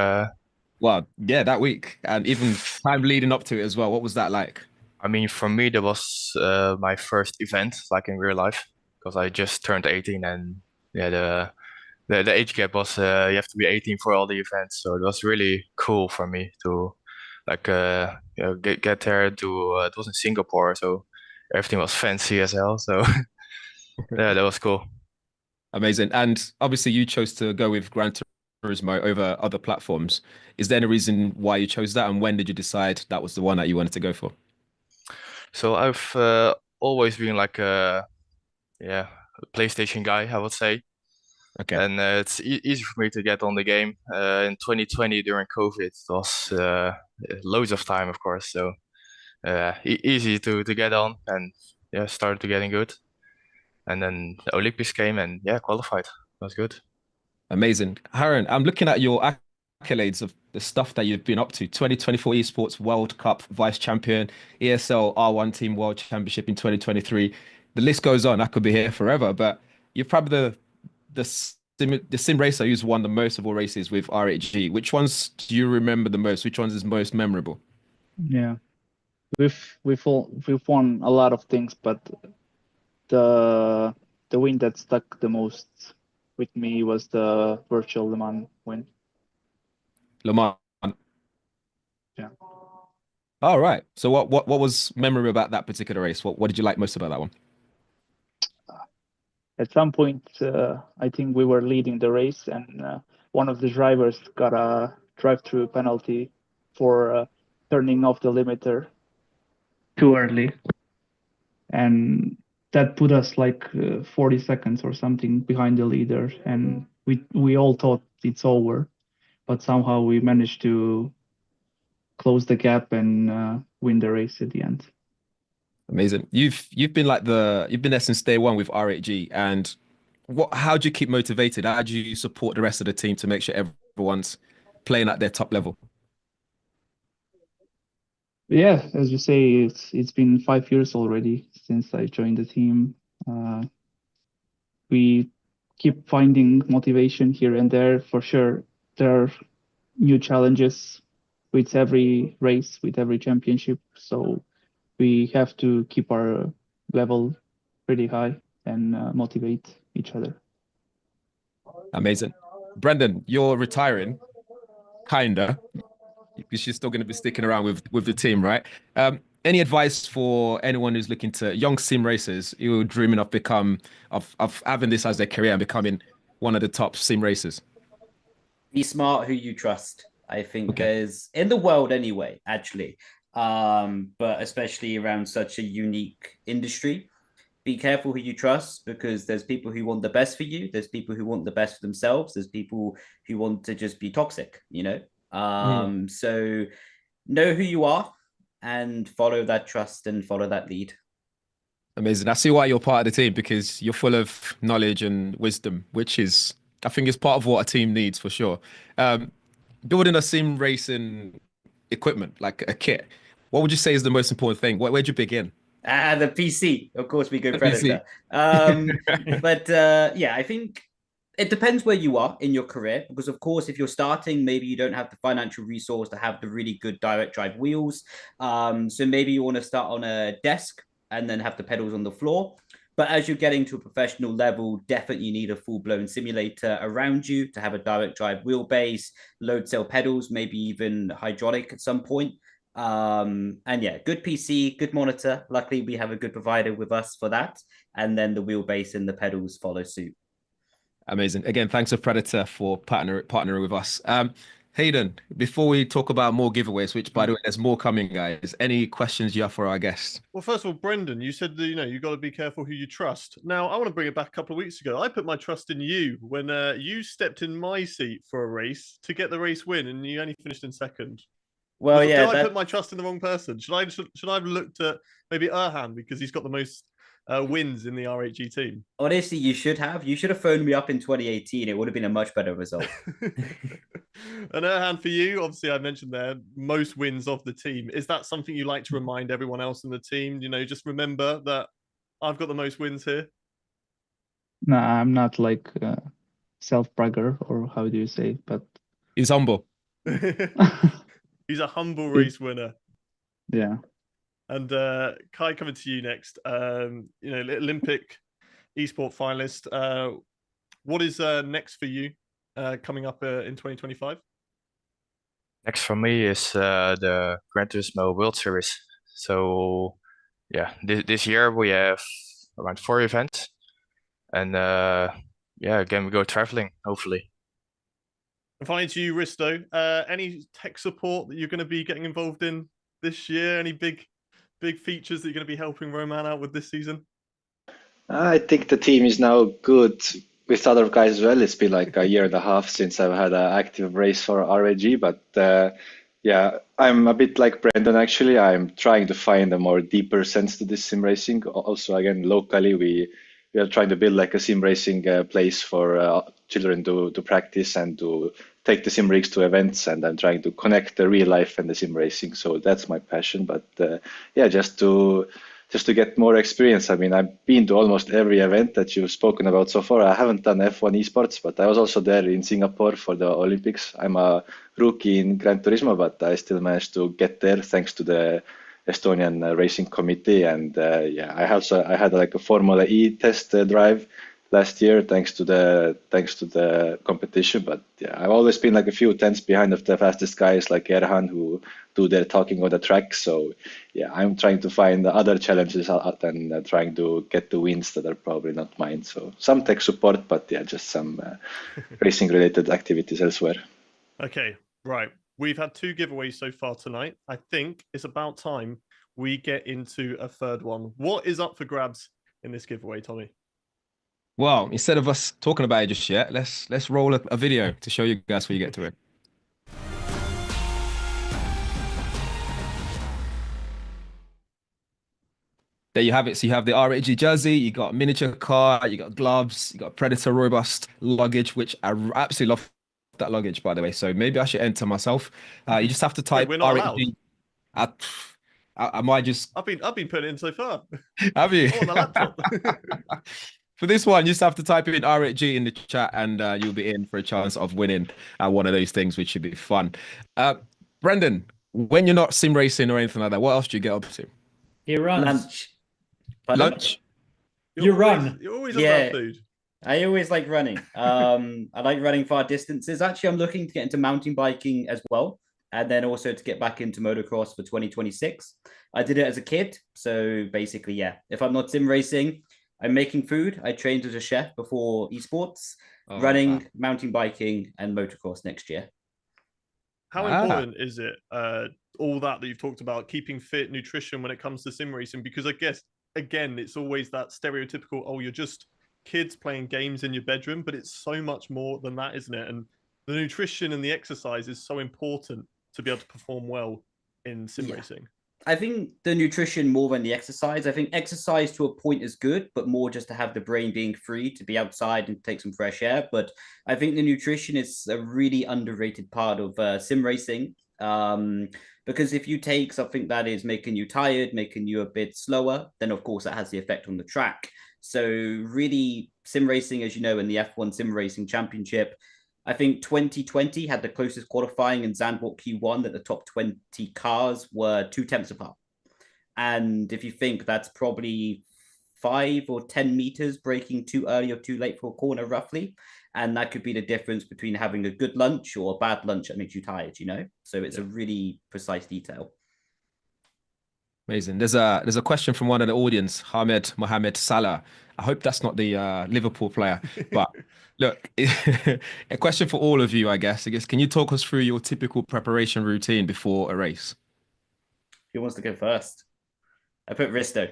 Well, yeah, that week and even time leading up to it as well. What was that like? I mean, for me, that was my first event, like in real life, because I just turned 18, and yeah, the age gap was you have to be 18 for all the events, so it was really cool for me to like get there. To it was in Singapore, so everything was fancy as hell. So yeah, that was cool. Amazing. And obviously, you chose to go with Gran Turismo over other platforms. Is there any reason why you chose that, and when did you decide that was the one that you wanted to go for? So I've always been like a PlayStation guy, I would say. Okay. And it's easy for me to get on the game. In 2020 during COVID, it was loads of time, of course. So easy to get on, and yeah, started to getting good. And then the Olympics came, and yeah, qualified. That was good. Amazing. Harren, I'm looking at your accolades of the stuff that you've been up to. 2024 Esports World Cup Vice Champion, ESL R1 Team World Championship in 2023. The list goes on. I could be here forever, but you're probably the sim racer who's won the most of all races with R8G. Which ones do you remember the most? Which ones is most memorable? Yeah, we've won a lot of things, but the win that stuck the most with me was the virtual Le Mans win. Le Mans. Yeah. All right. So what was memorable about that particular race? What did you like most about that one? At some point, I think we were leading the race, and one of the drivers got a drive-through penalty for turning off the limiter too early, and that put us like 40 seconds or something behind the leader, and we all thought it's over, but somehow we managed to close the gap and win the race at the end. Amazing. You've been there since day one with R8G, and how do you keep motivated? How do you support the rest of the team to make sure everyone's playing at their top level? Yeah, as you say, it's been 5 years already since I joined the team. We keep finding motivation here and there. For sure, there are new challenges with every race, with every championship. So we have to keep our level pretty high and motivate each other. Amazing. Brendan, you're retiring, kinda, because you're still going to be sticking around with the team, right? any advice for anyone who's looking to young sim racers who are dreaming of having this as their career and becoming one of the top sim racers? Be smart who you trust. I think Okay. there's in the world anyway, actually, but especially around such a unique industry. Be careful who you trust because there's people who want the best for you. There's people who want the best for themselves. There's people who want to just be toxic, you know? So know who you are and follow that trust and follow that lead. Amazing. I see why you're part of the team, because you're full of knowledge and wisdom, which is, I think, is part of what a team needs for sure. Building a sim racing equipment, like a kit, what would you say is the most important thing? Where'd you begin? The PC, of course, we go The Predator. PC. But yeah, I think it depends where you are in your career, because of course, if you're starting, maybe you don't have the financial resource to have the really good direct drive wheels. So maybe you want to start on a desk and then have the pedals on the floor. But as you're getting to a professional level, definitely need a full-blown simulator around you to have a direct drive wheelbase, load cell pedals, maybe even hydraulic at some point. And yeah, good PC, good monitor. Luckily, we have a good provider with us for that. And then the wheelbase and the pedals follow suit. Amazing. Again, thanks to Predator for partnering with us. Hayden, before we talk about more giveaways, which by the way, there's more coming, guys. Any questions you have for our guests? Well, first of all, Brendan, you said that, you got to be careful who you trust. Now, I want to bring it back a couple of weeks ago. I put my trust in you when you stepped in my seat for a race to get the race win, and you only finished in second. Well, yeah. Did I put my trust in the wrong person? Should I have looked at maybe Erhan because he's got the most wins in the R8G team? Honestly, you should have. You should have phoned me up in 2018. It would have been a much better result. And Erhan, for you, obviously, I mentioned there most wins of the team. Is that something you like to remind everyone else in the team? Just remember that I've got the most wins here. No, I'm not like self-bragger, or how do you say? But he's humble. He's a humble race winner. Yeah. And Kai, coming to you next. Olympic eSport finalist. What is next for you coming up in 2025? Next for me is the Gran Turismo World Series. So yeah, this year we have around 4 events, and again we go traveling hopefully. And finally, to you, Risto, any tech support that you're going to be getting involved in this year? Any big features that you're going to be helping Romain out with this season? I think the team is now good with other guys as well. It's been like a year and a half since I've had an active race for R8G, but yeah, I'm a bit like Brendan actually. I'm trying to find a more deeper sense to this sim racing. Also, again, locally, we are trying to build like a sim racing place for children to practice and to take the sim rigs to events, and I'm trying to connect the real life and the sim racing. So that's my passion. But yeah, just to get more experience. I mean, I've been to almost every event that you've spoken about so far. I haven't done F1 eSports, but I was also there in Singapore for the Olympics. I'm a rookie in Gran Turismo, but I still managed to get there thanks to the Estonian racing committee. And yeah, I had like a Formula E test drive last year thanks to the competition. But yeah, I've always been like a few tenths behind of the fastest guys like Erhan who do their talking on the track. So yeah, I'm trying to find other challenges than trying to get the wins that are probably not mine. So some tech support, but yeah, just some racing related activities elsewhere. Okay, right. We've had 2 giveaways so far tonight. I think it's about time we get into a third one. What is up for grabs in this giveaway, Tommy? Well, instead of us talking about it just yet, let's roll a video to show you guys before you get to it. There you have it. So you have the R8G jersey, you got miniature car, you got gloves, you got Predator robust luggage, which I absolutely love that luggage, by the way. So maybe I should enter myself. You just have to type Wait, we're not R8G. I might just. I've been putting it in so far. Have you? On the laptop. For this one, you just have to type in R8G in the chat, and you'll be in for a chance of winning one of those things, which should be fun. Brendan, when you're not sim racing or anything like that, what else do you get up to? He runs. Lunch. Lunch? You run. You're always about food. I always like running. I like running far distances. Actually, I'm looking to get into mountain biking as well. and then also to get back into motocross for 2026. I did it as a kid. So basically, yeah, if I'm not sim racing, I'm making food. I trained as a chef before esports, running, mountain biking, and motocross next year. How important is it, all that you've talked about, keeping fit, nutrition when it comes to sim racing? Because I guess, again, it's always that stereotypical, oh, you're just kids playing games in your bedroom, but it's so much more than that, isn't it? And the nutrition and the exercise is so important to be able to perform well in sim racing. I think the nutrition more than the exercise. I think exercise to a point is good, but more just to have the brain being free to be outside and take some fresh air. But I think the nutrition is a really underrated part of sim racing. Because if you take something that is making you tired, making you a bit slower, then of course that has the effect on the track. So really, sim racing, as you know, in the F1 Sim Racing Championship, I think 2020 had the closest qualifying in Zandvoort Q1 that the top 20 cars were 2 tenths apart. And if you think that's probably 5 or 10 meters braking too early or too late for a corner, roughly. And that could be the difference between having a good lunch or a bad lunch that makes you tired, you know? So it's a really precise detail. Amazing. There's a question from one of the audience, Mohamed Salah. I hope that's not the Liverpool player, but look, a question for all of you, I guess. Can you talk us through your typical preparation routine before a race? Who wants to go first? I put Risto.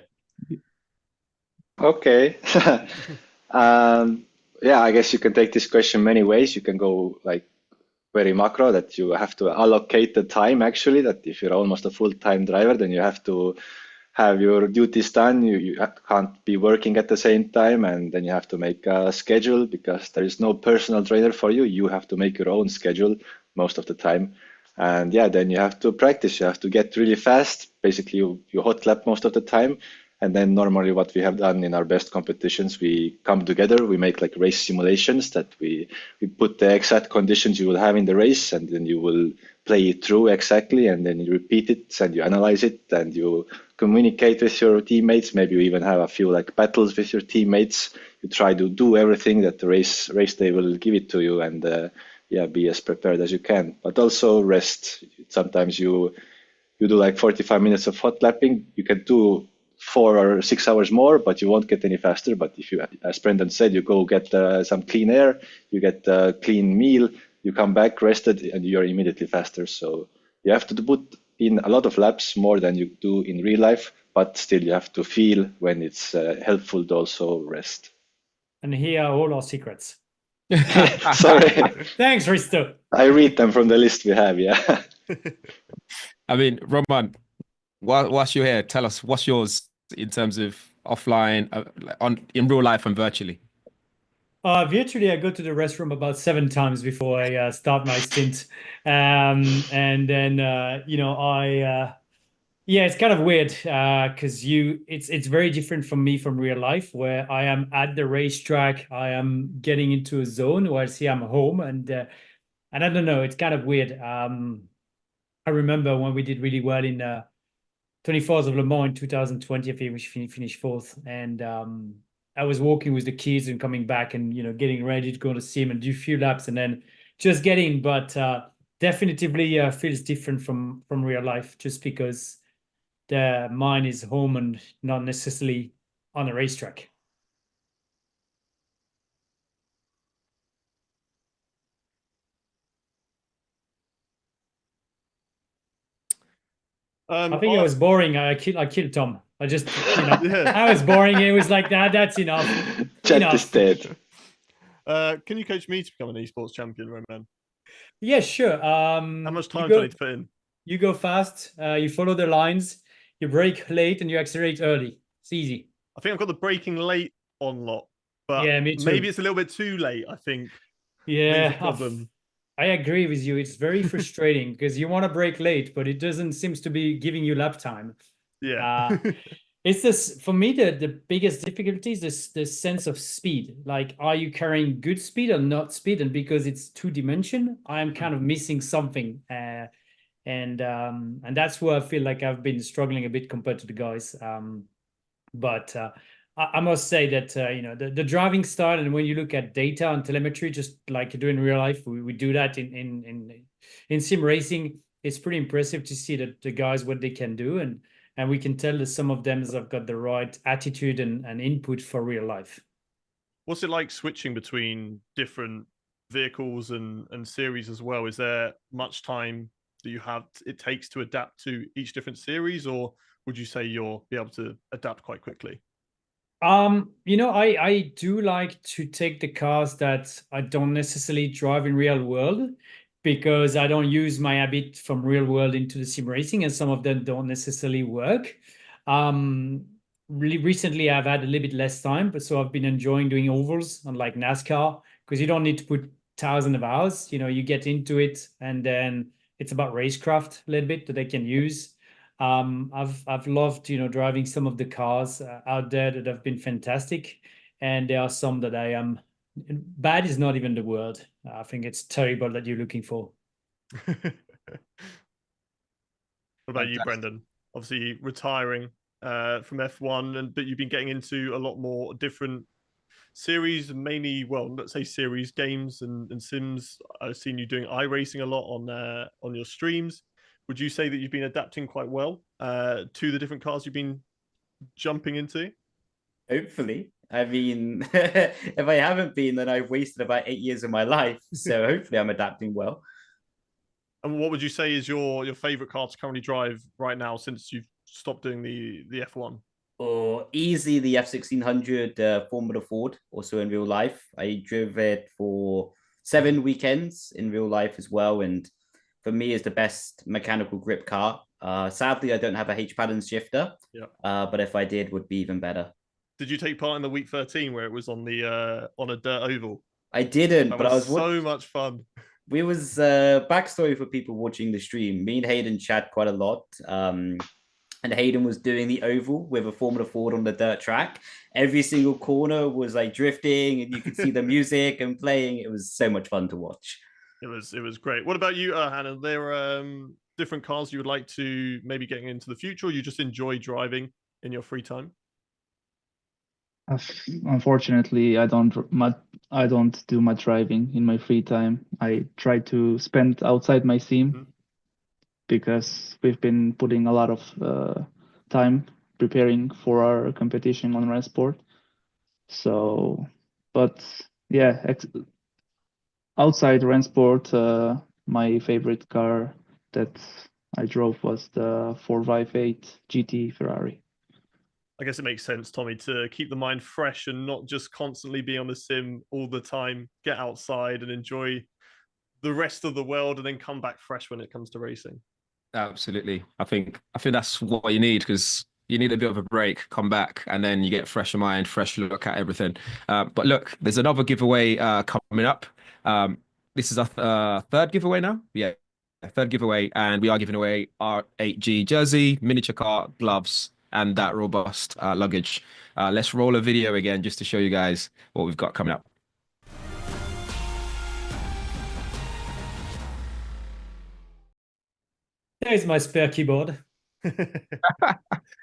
Okay. Yeah, I guess you can take this question many ways. You can go like very macro, that you have to allocate the time, actually, that if you're almost a full-time driver, then you have to have your duties done. You can't be working at the same time, and then you have to make a schedule because there is no personal trainer for you. You have to make your own schedule most of the time. And yeah, then you have to practice. You have to get really fast. Basically, you hot lap most of the time. And then normally what we have done in our best competitions, we come together, we make like race simulations that we put the exact conditions you will have in the race, and then you will play it through exactly, and then you repeat it and you analyze it and you communicate with your teammates. Maybe you even have a few like battles with your teammates. You try to do everything that the race day will give it to you, and yeah, be as prepared as you can. But also rest. Sometimes you do like 45 minutes of hot lapping. You can do 4 or 6 hours more, but you won't get any faster. But if you, as Brendan said, you go get some clean air, you get a clean meal, you come back rested, and you're immediately faster. So you have to put in a lot of laps, more than you do in real life, but still you have to feel when it's helpful to also rest. And here are all our secrets. Sorry. Thanks, Risto. I read them from the list we have, yeah. I mean, Roman, whilst you're here, tell us what's yours in terms of offline, in real life and virtually. Virtually, I go to the restroom about 7 times before I start my stint, and then yeah, it's kind of weird because it's very different from me from real life, where I am at the racetrack, I am getting into a zone, whereas here I'm home, and I don't know, it's kind of weird. I remember when we did really well in 24 of Le Mans in 2020, I think we finished 4th, and I was walking with the kids and coming back and getting ready to go to sim and do a few laps and then just getting, but definitively feels different from real life, just because the mind is home and not necessarily on a racetrack. I think I was boring. I killed Tom. I just, I was boring. It was like that's enough. Chat is dead. Can you coach me to become an esports champion, Roman? Yeah, sure. How much time do I need to put in? You go fast. You follow the lines. You brake late and you accelerate early. It's easy. I think I've got the braking late on lot, but yeah, me too. Maybe it's a little bit too late. I think. Yeah, problem. I agree with you. It's very frustrating because you want to brake late, but it doesn't seems to be giving you lap time. Yeah. It's this, for me, the biggest difficulty is this sense of speed. Like, are you carrying good speed or not speed? And because it's 2-dimension, I'm kind of missing something. And that's where I feel like I've been struggling a bit compared to the guys. But I must say that the driving style, and when you look at data and telemetry, just like you do in real life, we do that in sim racing. it's pretty impressive to see that the guys what they can do, and we can tell that some of them have got the right attitude and input for real life. What's it like switching between different vehicles and series as well? Is there much time that it takes to adapt to each different series, or would you say you'll be able to adapt quite quickly? I do like to take the cars that I don't necessarily drive in real world, because I don't use my habit from real world into the sim racing, and some of them don't necessarily work. Really recently I've had a little bit less time, but so I've been enjoying doing ovals on like NASCAR, because you don't need to put thousands of hours. You get into it, and then it's about racecraft a little bit that I can use. I've loved driving some of the cars out there that have been fantastic, and there are some that I am bad is not even the word. I think it's terrible that you're looking for. What about you, Brendan? Obviously retiring from F1, but you've been getting into a lot more different series, mainly, well, let's say series games and sims. I've seen you doing iRacing a lot on your streams. Would you say that you've been adapting quite well to the different cars you've been jumping into? Hopefully. I mean, if I haven't been, then I've wasted about 8 years of my life. So hopefully I'm adapting well. And what would you say is your favorite car to currently drive right now, since you've stopped doing the F1? Or easily the F1600 Formula Ford, also in real life. I drove it for 7 weekends in real life as well, and for me is the best mechanical grip car. Sadly, I don't have a H-pattern shifter, but if I did, would be even better. Did you take part in the week 13 where it was on a dirt oval? I didn't, that but I was so much fun. We was backstory for people watching the stream. Me and Hayden chat quite a lot. And Hayden was doing the oval with a Formula Ford on the dirt track. Every single corner was like drifting, and you could see the music and playing. It was so much fun to watch. It was great. What about you, Hannah? There are different cars you would like to maybe getting into the future, or you just enjoy driving in your free time? Unfortunately, I don't do much driving in my free time. I try to spend outside my sim, because we've been putting a lot of time preparing for our competition on R8G. So, but yeah, outside R8G, my favorite car that I drove was the 458 GT Ferrari. I guess it makes sense, Tommy, to keep the mind fresh and not just constantly be on the sim all the time. Get outside and enjoy the rest of the world, and then come back fresh when it comes to racing. Absolutely. I think that's what you need, because you need a bit of a break, come back, and then you get fresher mind, fresh look at everything. But look, there's another giveaway coming up. This is our third giveaway now. Yeah, third giveaway, and we are giving away R8G jersey, miniature car, gloves, and that robust luggage. Let's roll a video again just to show you guys what we've got coming up. There's my spare keyboard.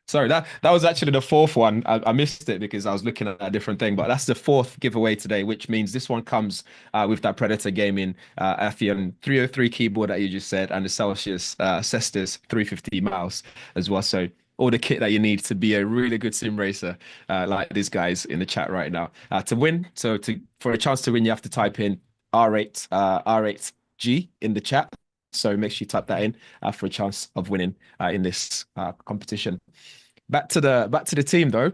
Sorry, that was actually the fourth one. I missed it because I was looking at a different thing, but that's the fourth giveaway today, which means this one comes with that Predator Gaming Atheon 303 keyboard that you just said, and the Celsius Cestus 350 mouse as well. So all the kit that you need to be a really good sim racer, like these guys in the chat right now. To win, for a chance to win, you have to type in R8G in the chat. So make sure you type that in for a chance of winning in this competition. Back to the team though.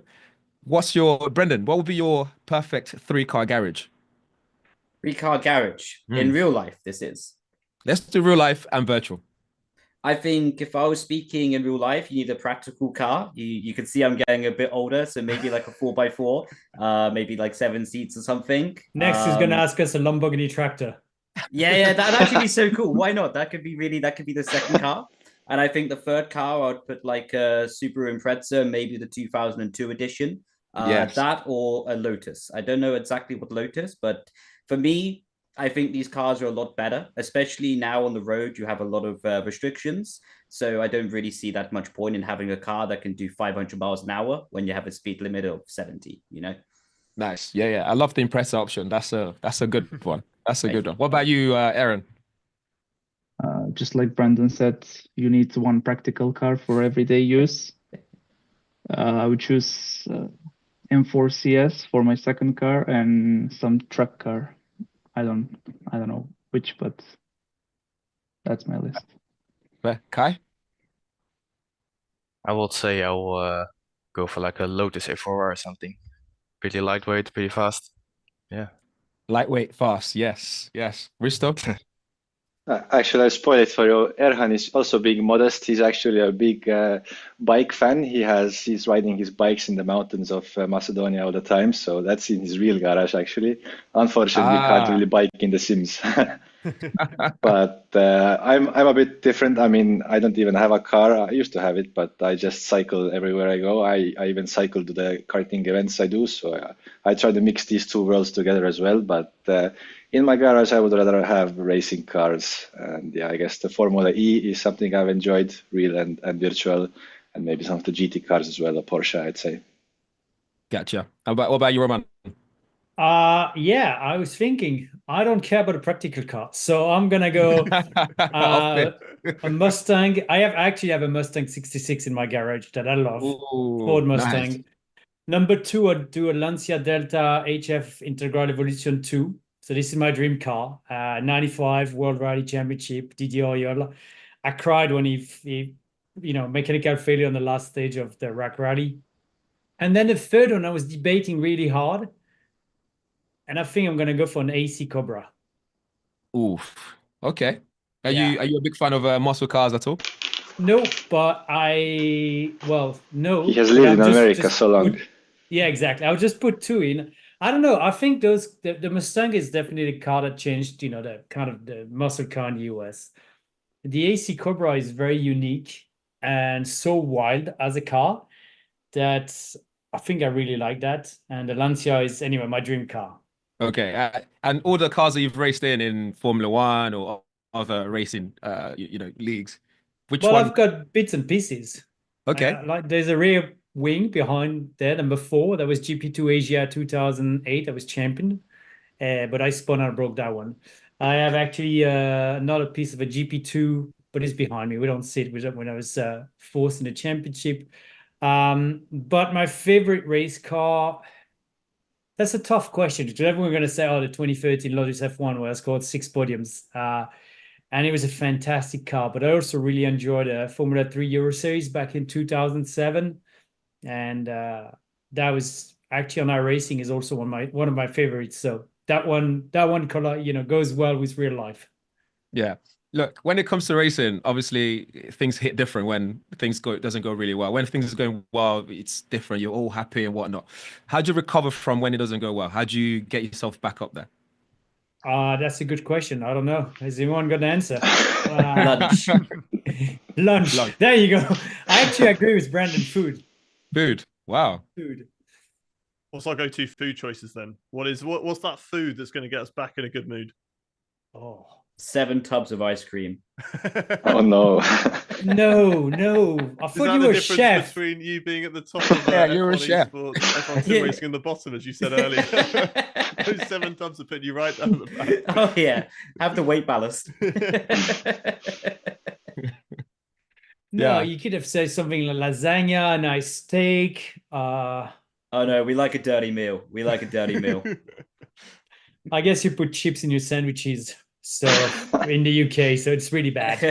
Brendan, what would be your perfect 3-car garage? 3-car garage in real life, this is. Let's do real life and virtual. I think if I was speaking in real life, you need a practical car. You can see I'm getting a bit older, so maybe like a 4x4, maybe like 7 seats or something. Next is going to ask us a Lamborghini tractor. Yeah, that'd actually be so cool. Why not? That could be the second car. And I think the third car, I'd put like a Subaru Impreza, maybe the 2002 edition. Yes. That or a Lotus. I don't know exactly what Lotus, but for me, I think these cars are a lot better, especially now on the road. You have a lot of restrictions. So I don't really see that much point in having a car that can do 500 miles an hour when you have a speed limit of 70, Nice. Yeah. I love the Impreza option. That's a good one. That's a good one. What about you, Aaron? Just like Brandon said, you need one practical car for everyday use. I would choose M4 CS for my second car and some truck car. I don't know which, but that's my list. Kai? I would say I will go for like a Lotus A4 or something. Pretty lightweight, pretty fast. Yeah. Lightweight, fast. Yes. Risto? Actually, I spoil it for you. Erhan is also being modest. He's actually a big bike fan. He's riding his bikes in the mountains of Macedonia all the time. So that's in his real garage, actually. Unfortunately, you can't really bike in the Sims. But I'm a bit different. I mean, I don't even have a car. I used to have it, but I just cycle everywhere I go. I even cycle to the karting events I do. So I try to mix these two worlds together as well. But in my garage, I would rather have racing cars. And yeah, I guess the Formula E is something I've enjoyed, real and virtual, and maybe some of the GT cars as well, a Porsche, I'd say. Gotcha. What about you, Roman? Yeah, I was thinking I don't care about a practical car, so I'm gonna go a Mustang. I actually have a Mustang 66 in my garage that I love. Ford Mustang. Nice. Number 2, I'd do a Lancia Delta HF Integral Evolution 2. So this is my dream car. 95 World Rally Championship, Didier Auriol. I cried when he mechanical failure on the last stage of the Rack Rally. And then the third one, I was debating really hard. And I think I'm going to go for an AC Cobra. Oof. Okay. Are you a big fan of muscle cars at all? No, but no. He has lived in America so long. Yeah, exactly. I'll just put 2 in. I don't know. I think the Mustang is definitely the car that changed, the kind of the muscle car in the US. The AC Cobra is very unique and so wild as a car that I think I really like that. And the Lancia is anyway my dream car. Okay, and all the cars that you've raced in Formula One or other racing, leagues, which one? I've got bits and pieces. Okay, like there's a rear wing behind there, number 4. That was GP2 Asia 2008. I was champion, but I spun out and broke that one. I have actually another piece of a GP2, but it's behind me. We don't see it when I was forced in the championship. But my favorite race car. That's a tough question because everyone's going to say, the 2013 Lotus F1 where I scored 6 podiums. And it was a fantastic car. But I also really enjoyed a Formula 3 Euro Series back in 2007. And that was actually on iRacing is also one of my favorites. So that one color, goes well with real life. Yeah. Look, when it comes to racing, obviously things hit different when doesn't go really well. When things are going well, it's different. You're all happy and whatnot. How do you recover from when it doesn't go well? How do you get yourself back up there? That's a good question. I don't know. Has anyone got an answer? Lunch. Lunch. There you go. I actually agree with Brandon. Food. Wow. Food. What's our go-to food choices then? What's that food that's going to get us back in a good mood? 7 tubs of ice cream. Oh no. No. I thought you were a chef. Between you being at the top of you're a chef. F1 sim racing in the bottom, as you said earlier. Those 7 tubs are putting you right down at the back. Oh yeah, have the weight ballast. No, you could have said something like lasagna, a nice steak. Oh no, we like a dirty meal. I guess you put chips in your sandwiches. So in the UK, so it's really bad.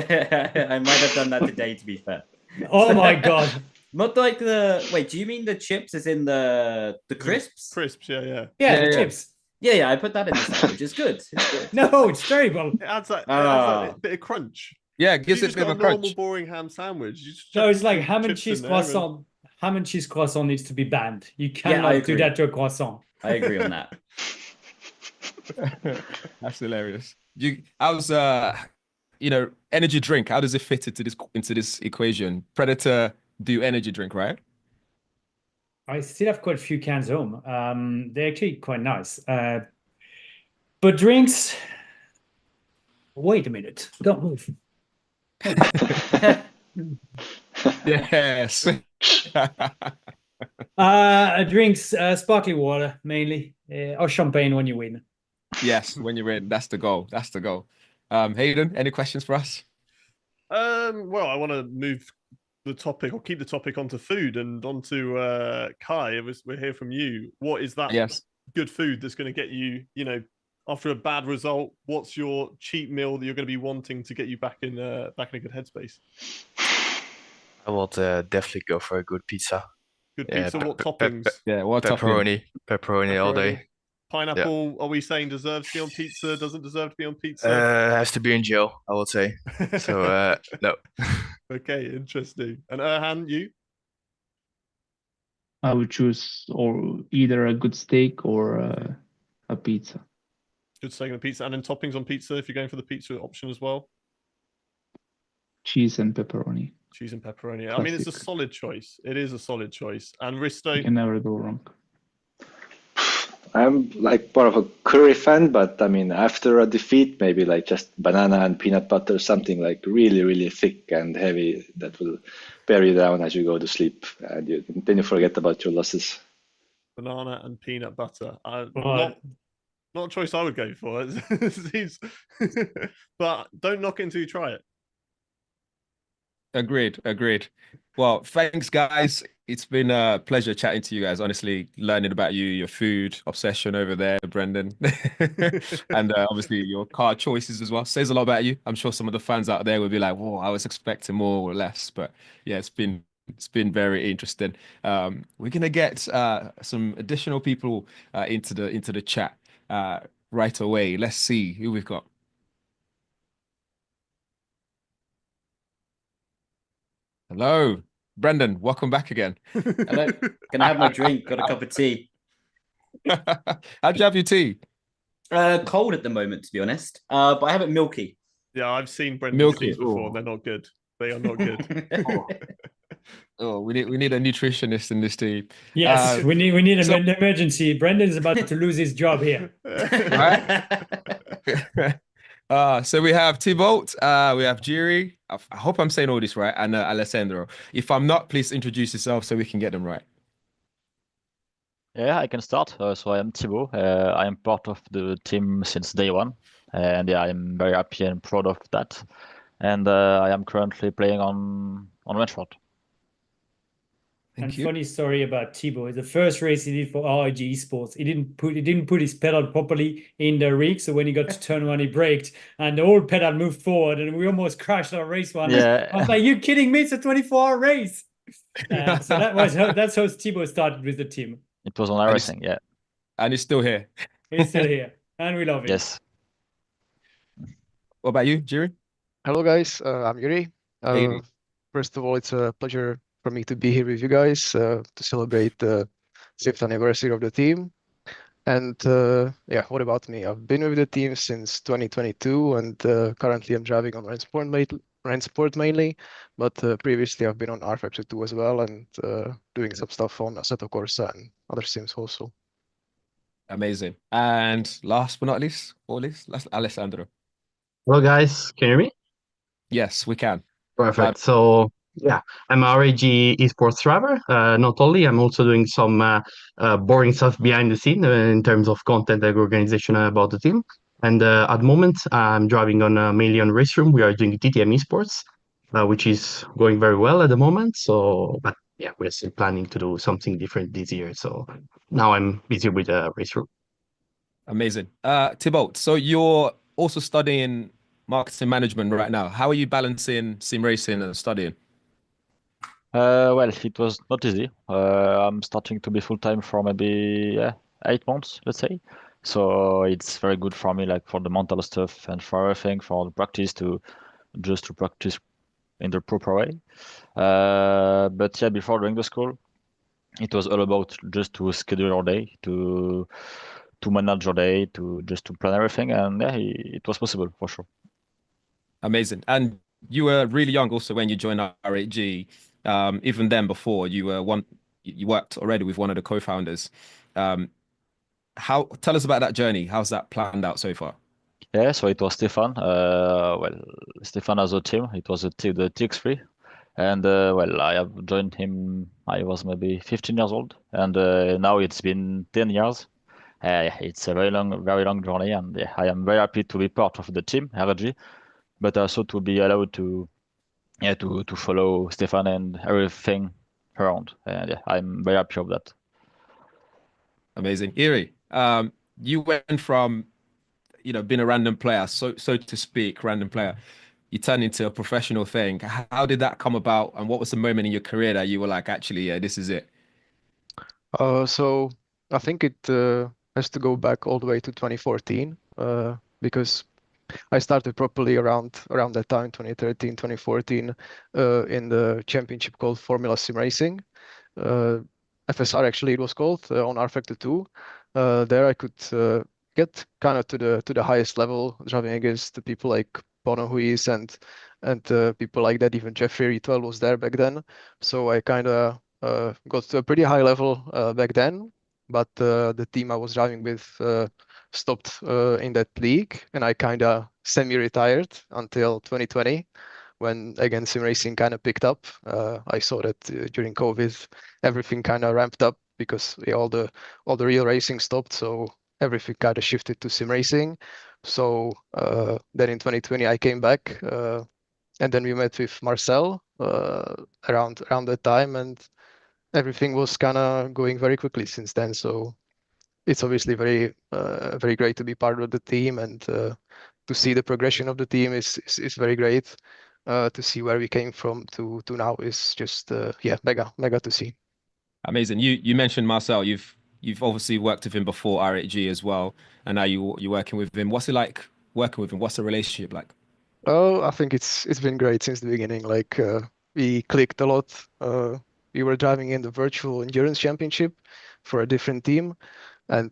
I might have done that today, to be fair. Oh my god! Not like the wait. Do you mean the chips, as in the crisps? Crisps, yeah. Yeah, the chips. Yeah. I put that in the sandwich. It's good. No, it's terrible. It adds that bit of crunch. Yeah, it gives it a bit of a crunch. Normal boring ham sandwich. No, it's like ham and cheese croissant. Ham and cheese croissant needs to be banned. You cannot do that to a croissant. I agree on that. That's hilarious. Energy drink. How does it fit into this equation? Predator do energy drink, right? I still have quite a few cans home. They're actually quite nice. But drinks. Wait a minute. Don't move. Yes. Drinks, sparkling water mainly, or champagne when you win. Yes, when you win, that's the goal. Hayden, any questions for us? Well, I want to move the topic or keep the topic onto food and onto Kai. We're here from you. What is that good food that's going to get you, after a bad result? What's your cheat meal that you're going to be wanting to get you back in a good headspace? I will definitely go for a good pizza. Good pizza. What toppings? What pepperoni all day. Pineapple, are we saying deserves to be on pizza? Doesn't deserve to be on pizza? Has to be in jail, I would say. So no. Okay, interesting. And Erhan, you? I would choose either a good steak or a pizza. Good steak and a pizza. And then toppings on pizza, if you're going for the pizza option as well? Cheese and pepperoni. Cheese and pepperoni. Classic. I mean, it's a solid choice. It is a solid choice. And Risto? You can never go wrong. I'm like more of a curry fan, but I mean, after a defeat, maybe like just banana and peanut butter, something like really, really thick and heavy that will bear you down as you go to sleep, and then you forget about your losses. Banana and peanut butter. Not a choice I would go for. But don't knock it until you try it. Agreed. Well, thanks, guys. It's been a pleasure chatting to you guys. Honestly, learning about you, your food obsession over there, Brendan, and obviously your car choices as well. Says a lot about you. I'm sure some of the fans out there will be like, "Whoa, I was expecting more or less." But yeah, it's been very interesting. We're gonna get some additional people into the chat right away. Let's see who we've got. Hello, Brendan. Welcome back again. Hello. Can I have my drink? Got a cup of tea. How'd you have your tea? Cold at the moment, to be honest. But I have it milky. Yeah, I've seen Brendan's teas before. They're not good. They are not good. We need a nutritionist in this team. Yes, we need an emergency. Brendan's about to lose his job here. So we have Thibaut, we have Jiri. I hope I'm saying all this right, and Alessandro. If I'm not, please introduce yourself so we can get them right. Yeah, I can start. So I am Thibaut. I am part of the team since day one, and yeah, I'm very happy and proud of that. And I am currently playing on Rashford. Funny story about Thibaut. The first race he did for R8G eSports, he didn't put his pedal properly in the rig. So when he got to turn one, he braked, and the whole pedal moved forward, and we almost crashed our race one. Yeah. I was like, "You kidding me? It's a 24-hour race." So that's how Thibaut started with the team. It was on everything, yeah. And he's still here. He's still here, and we love him. Yes. What about you, Jiri? Hello, guys. I'm Yuri. Hey. First of all, it's a pleasure for me to be here with you guys to celebrate the 5th anniversary of the team. And yeah, what about me? I've been with the team since 2022, and currently I'm driving on Rennsport mainly, but previously I've been on R5G2 as well, and doing some stuff on Assetto Corsa and other sims also. Amazing. And last but not least, that's Alessandro. Hello, guys. Can you hear me? Yes, we can. Perfect. So yeah, I'm a R8G eSports driver. Not only, I'm also doing some boring stuff behind the scene in terms of content and organization about the team. And at the moment, I'm driving mainly on Race Room. We are doing TTM eSports, which is going very well at the moment. So, but yeah, we're still planning to do something different this year. So now I'm busy with Race Room. Amazing. Thibaut, so you're also studying marketing management right now. How are you balancing sim racing and studying? Well, it was not easy. I'm starting to be full-time for maybe 8 months, let's say. So it's very good for me, like for the mental stuff and for everything, for the practice to practice in the proper way. But yeah, before doing the school, it was all about just to schedule your day, to manage your day, to plan everything, and yeah, it was possible for sure. Amazing. And you were really young also when you joined R8G. Even then, before you worked already with one of the co-founders. Tell us about that journey. How's that planned out so far? Yeah, so it was Stefan. Well, Stefan has a team. It was the TX3, and well, I have joined him. I was maybe 15 years old, and now it's been 10 years. It's a very long journey, and I am very happy to be part of the team R8G, but also to be allowed to follow Stefan and everything around. And I'm very happy of that. Amazing. Iri, you went from, being a random player, so to speak, random player, you turned into a professional thing. How did that come about? And what was the moment in your career that you were like, actually, yeah, this is it? So I think it has to go back all the way to 2014, because I started properly around that time, 2013, 2014, in the championship called Formula Sim Racing. FSR actually it was called, on R Factor 2. There I could get kind of to the highest level, driving against the people like Bono Huis and people like that. Even Jeffrey Ritwell was there back then. So I kind of got to a pretty high level back then. But the team I was driving with stopped in that league, and I kind of semi-retired until 2020, when again sim racing kind of picked up. I saw that during COVID, everything kind of ramped up because all the real racing stopped, so everything kind of shifted to sim racing. So then in 2020 I came back, and then we met with Marcel around that time, and everything was kind of going very quickly since then. So it's obviously very great to be part of the team, and to see the progression of the team is very great. To see where we came from to now is just mega to see. Amazing. You mentioned Marcel. You've obviously worked with him before R8G as well, and now you're working with him. What's it like working with him? What's the relationship like? Oh, I think it's been great since the beginning. Like we clicked a lot. We were driving in the virtual endurance championship for a different team, and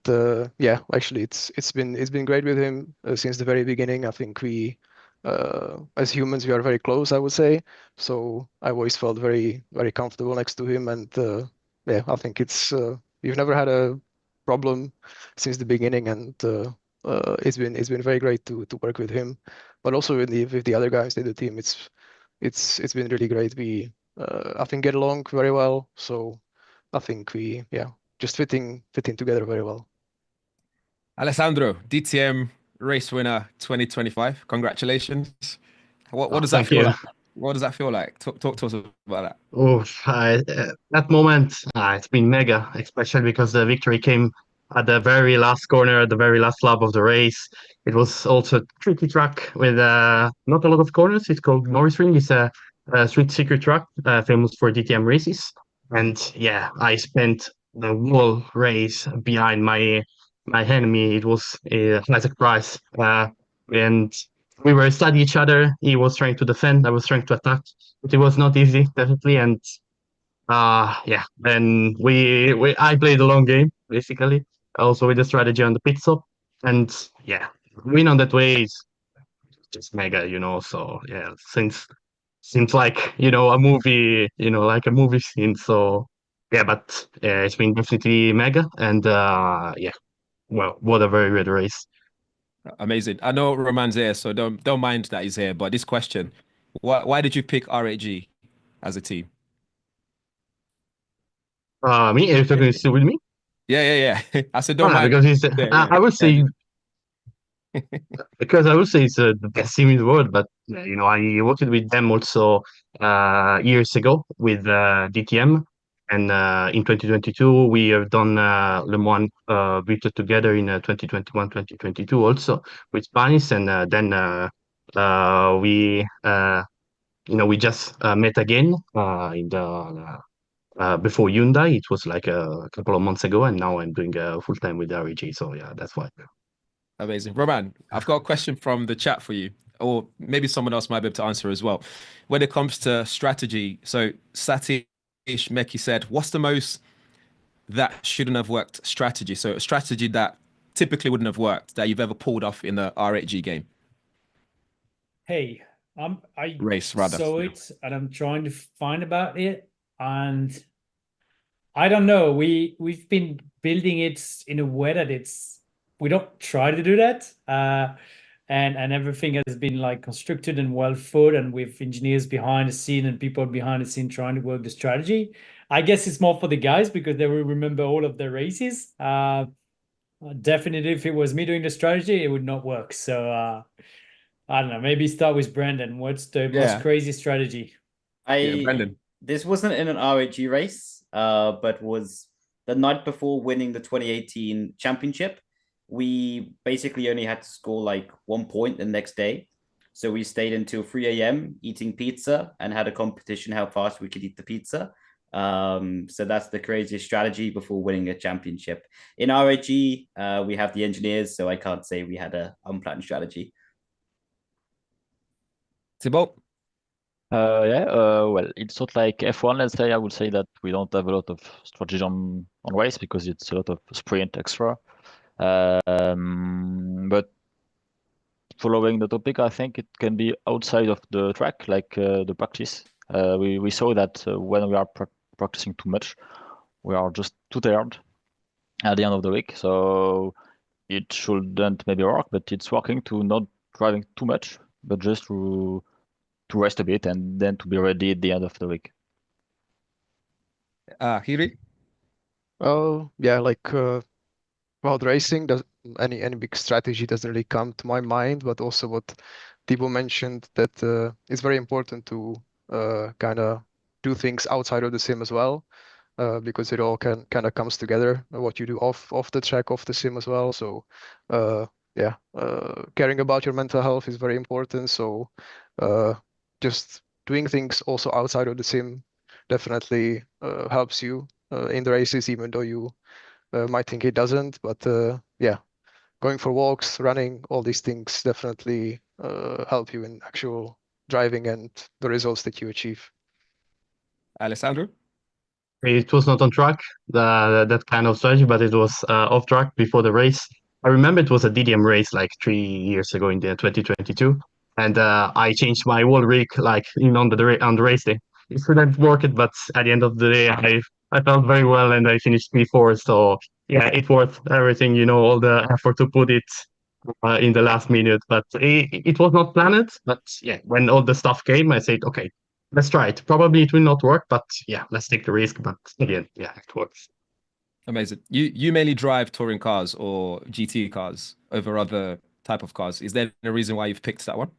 actually it's been great with him since the very beginning. I think we as humans we are very close, I would say. So I always felt very comfortable next to him, and I think we've never had a problem since the beginning, and it's been very great to work with him, but also with the other guys in the team. It's been really great. We I think get along very well. So I think we just fitting together very well. Alessandro, DTM race winner 2025. Congratulations. What does that Thank feel you. like? What does that feel like? Talk to us about that. Oh, that moment, it's been mega, especially because the victory came at the very last corner, at the very last lap of the race. It was also a tricky track with not a lot of corners. It's called Norris Ring. It's a street circuit track, famous for DTM races. And yeah, I spent the whole race behind my enemy. It was a nice surprise. And we were studying each other. He was trying to defend. I was trying to attack. But it was not easy, definitely. And then I played a long game, basically, also with the strategy on the pit stop. And yeah, win on that way is just mega, So yeah, seems like, a movie, like a movie scene. So yeah, but it's been definitely mega. And well, what a very good race. Amazing. I know Roman's here, so don't mind that he's here. But this question, why did you pick R8G as a team? Me, are you talking still with me? Yeah. I said don't mind. Because it's, Yeah. I would say, because I would say it's the best team in the world, but I worked with them also years ago with DTM, and in 2022 we have done Le Mans Virtual together in 2021, 2022 also with Spanish, and then we just met again in the before Hyundai. It was like a couple of months ago, and now I'm doing full time with R8G. So yeah, that's why. Amazing. Roman, I've got a question from the chat for you, or maybe someone else might be able to answer as well. When it comes to strategy, so Satish Meki said, what's the most that shouldn't have worked strategy? So a strategy that typically wouldn't have worked that you've ever pulled off in the R8G game. Hey, I Race, rather. saw it and I'm trying to find about it, and I don't know. We've been building it in a way that we don't try to do that. And everything has been like constructed and well thought, and with engineers behind the scene and people behind the scene trying to work the strategy. I guess it's more for the guys because they will remember all of the races. Definitely, if it was me doing the strategy, it would not work. So I don't know. Maybe start with Brandon. What's the most crazy strategy? This wasn't in an R8G race, but was the night before winning the 2018 championship. We basically only had to score like 1 point the next day. So we stayed until 3 a.m. eating pizza and had a competition how fast we could eat the pizza. So that's the craziest strategy before winning a championship. In R8G, we have the engineers, so I can't say we had an unplanned strategy. Thibaut? Well, it's not like F1, let's say. I would say that we don't have a lot of strategy on race because it's a lot of sprint extra. But following the topic, I think it can be outside of the track, like the practice. We saw that when we are practicing too much, we are just too tired at the end of the week. So it shouldn't maybe work, but it's working to not driving too much, but just to rest a bit and then to be ready at the end of the week. Hiri? Oh, yeah, like about racing, any big strategy doesn't really come to my mind, but also what Thibaut mentioned, that it's very important to kind of do things outside of the sim as well, because it all kind of comes together, what you do off the track, off the sim as well. So yeah, caring about your mental health is very important. So just doing things also outside of the sim definitely helps you in the races, even though you might think it doesn't. But yeah, going for walks, running, all these things definitely help you in actual driving and the results that you achieve. Alessandro? It was not on track, that kind of strategy, but it was off track before the race. I remember it was a DDM race like 3 years ago in the 2022, and I changed my whole rig like on the race day. It couldn't work it, but at the end of the day, I felt very well and I finished P4. So yeah, it worth everything, all the effort to put it in the last minute. But it was not planned. But yeah, when all the stuff came, I said, okay, let's try it. Probably it will not work, but yeah, let's take the risk. But again, yeah, it works. Amazing. You mainly drive touring cars or GT cars over other type of cars. Is there a reason why you've picked that one?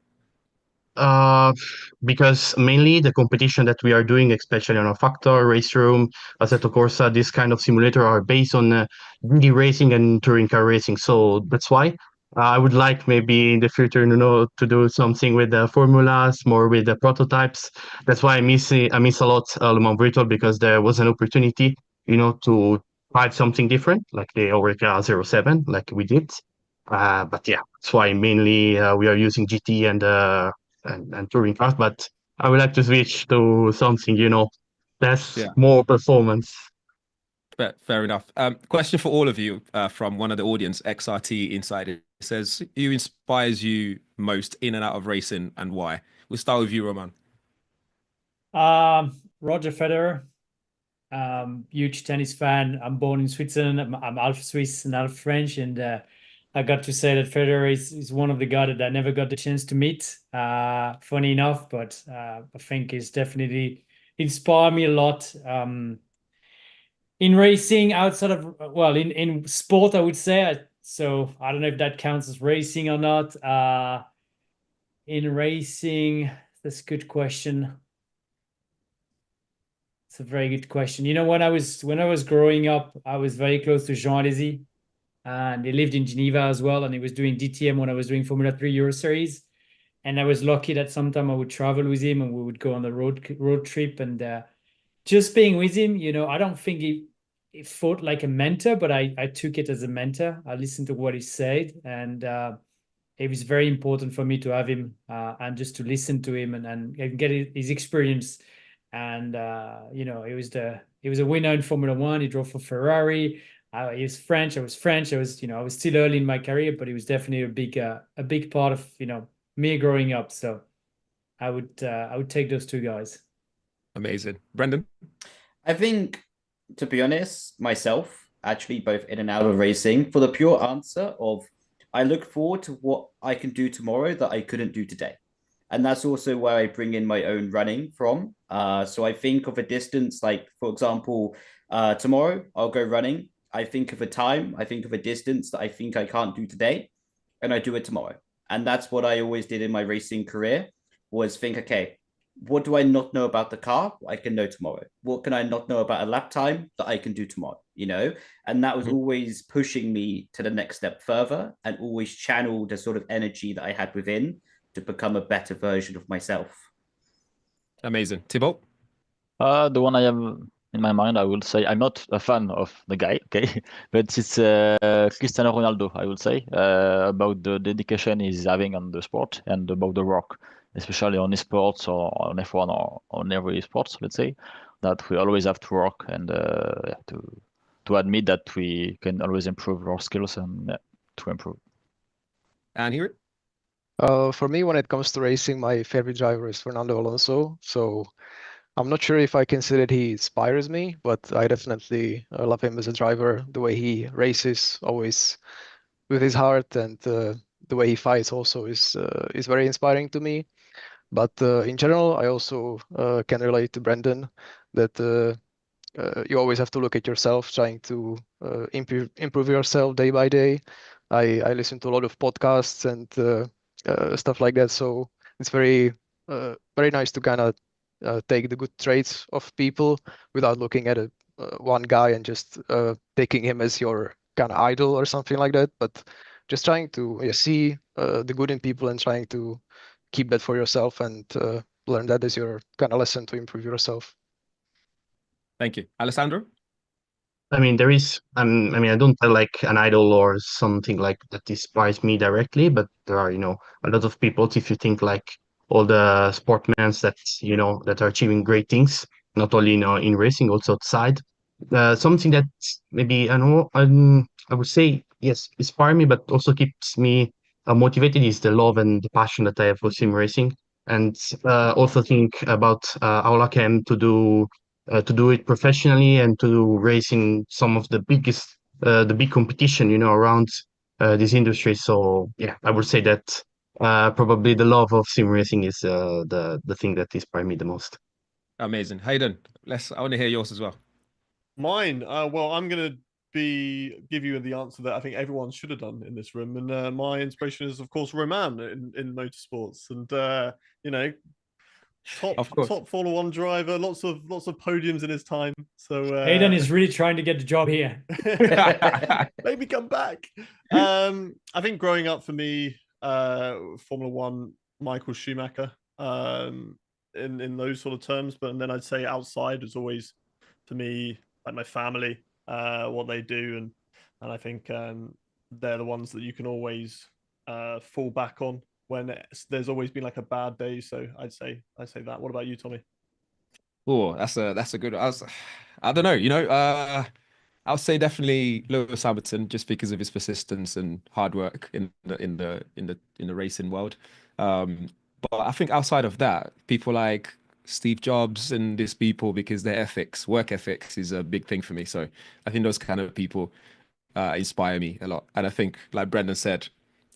Because mainly the competition that we are doing, especially on a Factor, Race Room, Assetto Corsa, this kind of simulator are based on GT racing and touring car racing. So that's why I would like maybe in the future, to do something with the formulas, more with the prototypes. That's why I miss a lot Le Mans Virtual, because there was an opportunity, to try something different, like the Oreca 07, like we did. But yeah, that's why mainly we are using GT and touring cars, but I would like to switch to something, that's more performance. Fair enough. Question for all of you from one of the audience, XRT Insider. It says, who inspires you most in and out of racing and why? We'll start with you, Roman. Roger Federer. Huge tennis fan. I'm born in Switzerland. I'm half Swiss and half French, and I got to say that Federer is one of the guys that I never got the chance to meet. Funny enough, but I think he's definitely inspired me a lot. In racing, outside of, well, in sport, I would say. So I don't know if that counts as racing or not. In racing, that's a good question. It's a very good question. When I was growing up, I was very close to Jean Alesi, and he lived in Geneva as well, and he was doing DTM when I was doing Formula 3 Euro Series. And I was lucky that sometime I would travel with him and we would go on the road trip, and just being with him, I don't think he fought like a mentor, but I took it as a mentor. I listened to what he said, and it was very important for me to have him and just to listen to him and get his experience. And he was a winner in Formula 1. He drove for Ferrari. He was French. I was French. I was still early in my career, but he was definitely a big part of me growing up. So I would take those two guys. Amazing. Brendan? I think, to be honest, myself, actually both in and out of racing, for the pure answer of I look forward to what I can do tomorrow that I couldn't do today. And that's also where I bring in my own running from. So I think of a distance, like, for example, tomorrow I'll go running I think of a time, I think of a distance that I think I can't do today, and I do it tomorrow. And that's what I always did in my racing career, was think, okay, what do I not know about the car? I can know tomorrow. What can I not know about a lap time that I can do tomorrow? And that was always pushing me to the next step further, and always channeled the sort of energy that I had within to become a better version of myself. Amazing. Thibaut? The one I have in my mind, I will say, I'm not a fan of the guy, okay, but it's Cristiano Ronaldo, I would say, about the dedication he's having on the sport and about the work, especially on esports or on F1 or on every sports, let's say, that we always have to work and to admit that we can always improve our skills and to improve. And here? For me, when it comes to racing, my favorite driver is Fernando Alonso. So I'm not sure if I consider he inspires me, but I definitely love him as a driver. The way he races, always with his heart, and the way he fights also is very inspiring to me. But in general, I also can relate to Brendan that you always have to look at yourself, trying to improve yourself day by day. I listen to a lot of podcasts and stuff like that, so it's very nice to kind of take the good traits of people without looking at one guy and just taking him as your kind of idol or something like that, but just trying to see the good in people and trying to keep that for yourself and learn that as your kind of lesson to improve yourself. Thank you. Alessandro? I mean, I don't have like an idol or something like that inspires me directly, but there are, a lot of people, if you think like all the sportmen that are achieving great things, not only, in racing, also outside. Something that maybe, I would say, yes, inspire me, but also keeps me motivated is the love and the passion that I have for sim racing. And also think about how lucky I am to do it professionally and to do racing some of the big competition, around this industry. So yeah, I would say that probably the love of sim racing is the thing that inspired me the most. Amazing. Hayden, I want to hear yours as well. Mine, well, I'm gonna give you the answer that I think everyone should have done in this room, and my inspiration is, of course, Romain in motorsports, and top Formula One driver, lots of podiums in his time. So Hayden is really trying to get the job here. maybe come back. I think growing up for me, Formula One, Michael Schumacher, in those sort of terms. But then I'd say outside is always, for me, like my family, what they do, and I think they're the ones that you can always fall back on when there's always been like a bad day. So I'd say that. What about you, Tommy? Oh, that's a good. I don't know. I'll say definitely Lewis Hamilton, just because of his persistence and hard work in the racing world. But I think outside of that, people like Steve Jobs and these people, because their work ethics is a big thing for me. So I think those kind of people inspire me a lot. And I think, like Brendan said,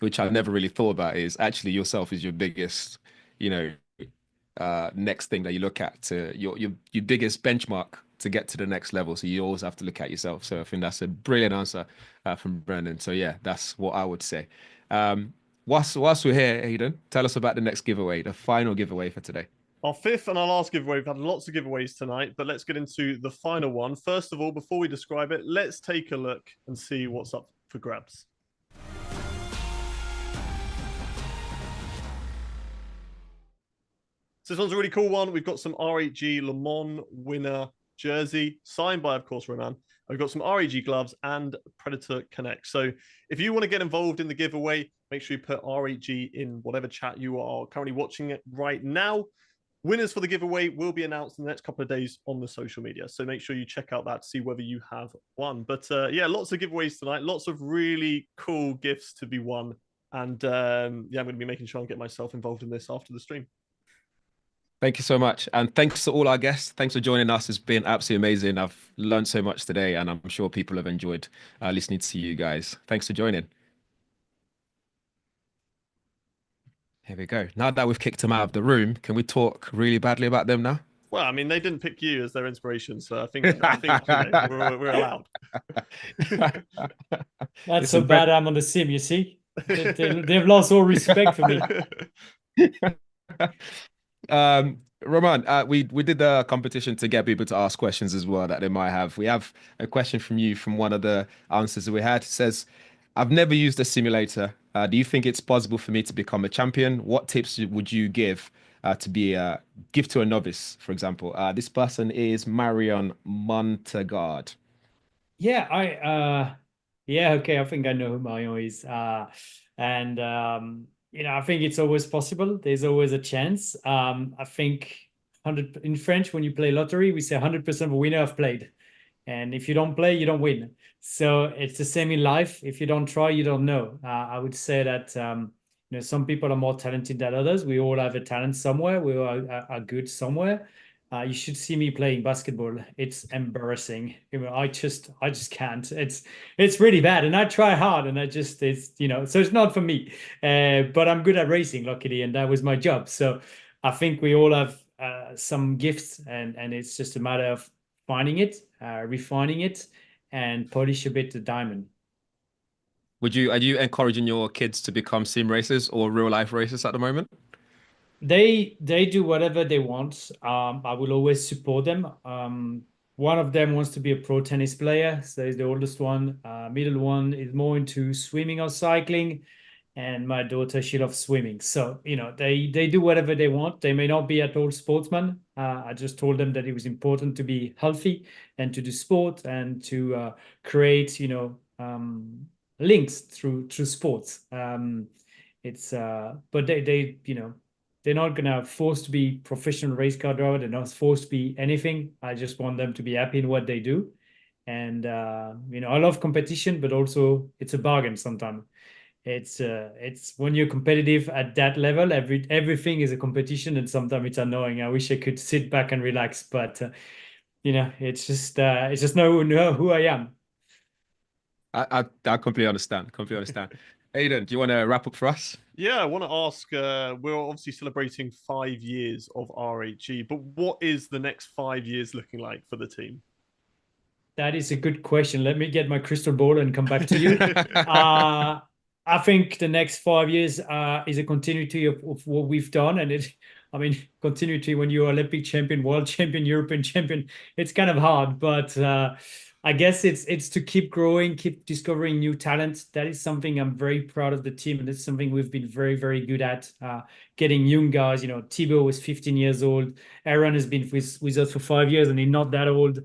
which I never really thought about, is actually yourself is your biggest, next thing that you look at, to your biggest benchmark to get to the next level. So you always have to look at yourself. So I think that's a brilliant answer from Brendan. So yeah, that's what I would say. Whilst we're here, Hayden, tell us about the next giveaway, the final giveaway for today. Our fifth and our last giveaway. We've had lots of giveaways tonight, but let's get into the final one. First of all, before we describe it, let's take a look and see what's up for grabs. So this one's a really cool one. We've got some R8G Le Mans winner jersey, signed by, of course, Romain. We've got some R8G gloves and Predator Connect. So if you want to get involved in the giveaway, make sure you put R8G in whatever chat you are currently watching it right now. Winners for the giveaway will be announced in the next couple of days on the social media. So make sure you check out that to see whether you have won. But yeah, lots of giveaways tonight. Lots of really cool gifts to be won. And yeah, I'm going to be making sure I get myself involved in this after the stream. Thank you so much. And thanks to all our guests. Thanks for joining us. It's been absolutely amazing. I've learned so much today, and I'm sure people have enjoyed listening to you guys. Thanks for joining. Here we go. Now that we've kicked them out of the room, can we talk really badly about them now? Well, I mean, they didn't pick you as their inspiration, so I think you know, we're allowed. Not so bad. I'm on the sim. You see, they've lost all respect for me. Roman, we did the competition to get people to ask questions as well that they might have. We have a question from you from one of the answers that we had. It says, I've never used a simulator. Do you think it's possible for me to become a champion? What tips would you give give to a novice, for example? This person is Marion Montegard. Yeah, okay. I think I know who Marion is. And I think it's always possible. There's always a chance. I think in French, when you play lottery, we say 100% of a winner have played. And if you don't play, you don't win. So it's the same in life. If you don't try, you don't know. I would say that some people are more talented than others. We all have a talent somewhere. We all are good somewhere. You should see me playing basketball. It's embarrassing. I just can't. It's really bad, and I try hard, and so it's not for me. But I'm good at racing, luckily, and that was my job. So I think we all have some gifts, and it's just a matter of finding it, refining it, and polish a bit the diamond. Are you encouraging your kids to become sim racers or real life racers at the moment? They do whatever they want. I will always support them. One of them wants to be a pro tennis player, so he's the oldest one. Middle one is more into swimming or cycling, and my daughter, she loves swimming. So they do whatever they want. They may not be at all sportsmen. I just told them that it was important to be healthy and to do sport and to create links through sports. But they're not gonna force to be professional race car driver. They're not forced to be anything. I just want them to be happy in what they do. And I love competition, but also it's a bargain sometimes. It's when you're competitive at that level, everything is a competition, and sometimes it's annoying. I wish I could sit back and relax, but it's just know who I am. I completely understand. Aidan, do you want to wrap up for us? Yeah, I want to ask, we're obviously celebrating 5 years of R8G, but what is the next 5 years looking like for the team? That is a good question. Let me get my crystal ball and come back to you. I think the next 5 years is a continuity of what we've done. And continuity when you're Olympic champion, world champion, European champion, it's kind of hard. But I guess it's to keep growing, keep discovering new talent. That is something I'm very proud of the team, and it's something we've been very, very good at. Getting young guys. Thibaut was 15 years old. Aaron has been with us for 5 years, and he's not that old.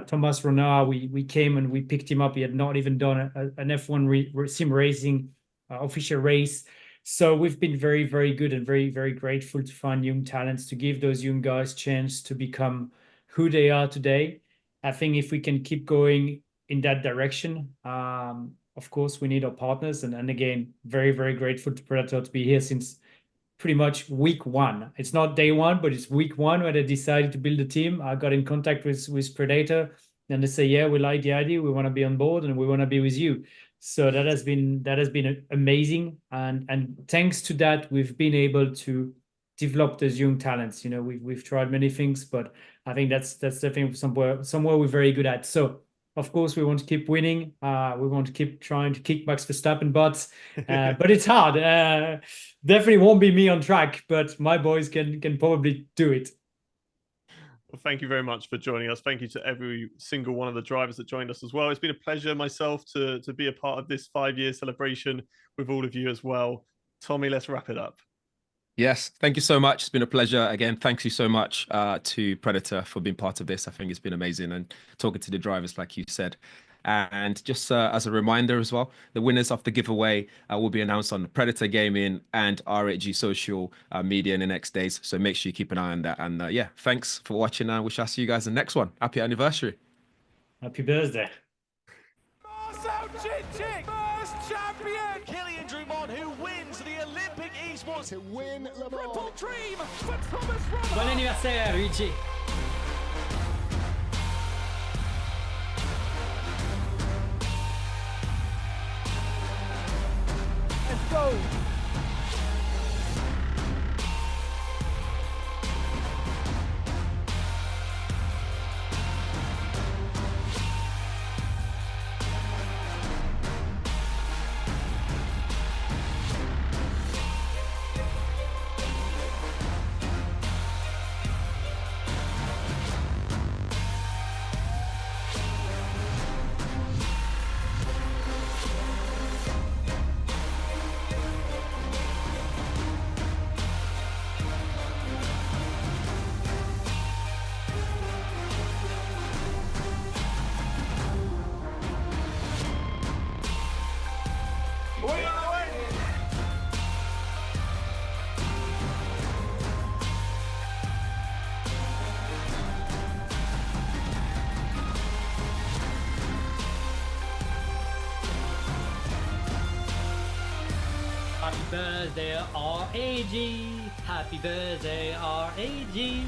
Thomas Renard, we came and we picked him up. He had not even done an F1 sim racing official race. So we've been very, very good and very, very grateful to find young talents, to give those young guys chance to become who they are today. I think if we can keep going in that direction, of course, we need our partners. And again, very, very grateful to Predator to be here since pretty much week one. It's not day one, but it's week one where they decided to build a team. I got in contact with Predator, and they say, yeah, we like the idea. We want to be on board, and we want to be with you. So that has been amazing. And thanks to that, we've been able to develop those young talents. We've tried many things, but I think that's definitely somewhere we're very good at. So of course we want to keep winning. We want to keep trying to kick Max Verstappen butts, but it's hard. Definitely won't be me on track, but my boys can probably do it. Well, thank you very much for joining us. Thank you to every single one of the drivers that joined us as well. It's been a pleasure myself to be a part of this 5-year celebration with all of you as well. Tommy, let's wrap it up. Yes, thank you so much. It's been a pleasure. Again, thanks you so much to Predator for being part of this. I think it's been amazing, and talking to the drivers, like you said. And just as a reminder as well, the winners of the giveaway will be announced on Predator Gaming and R8G social media in the next days. So make sure you keep an eye on that. And yeah, thanks for watching. And we shall see you guys in the next one. Happy anniversary. Happy birthday. First champion, Kylian Drummond, who wins the Olympic eSports. To win Le Mans. Triple dream for Thomas Romain. Bon anniversaire, R8G. Let's go. Happy birthday, R8G. Happy birthday, R8G.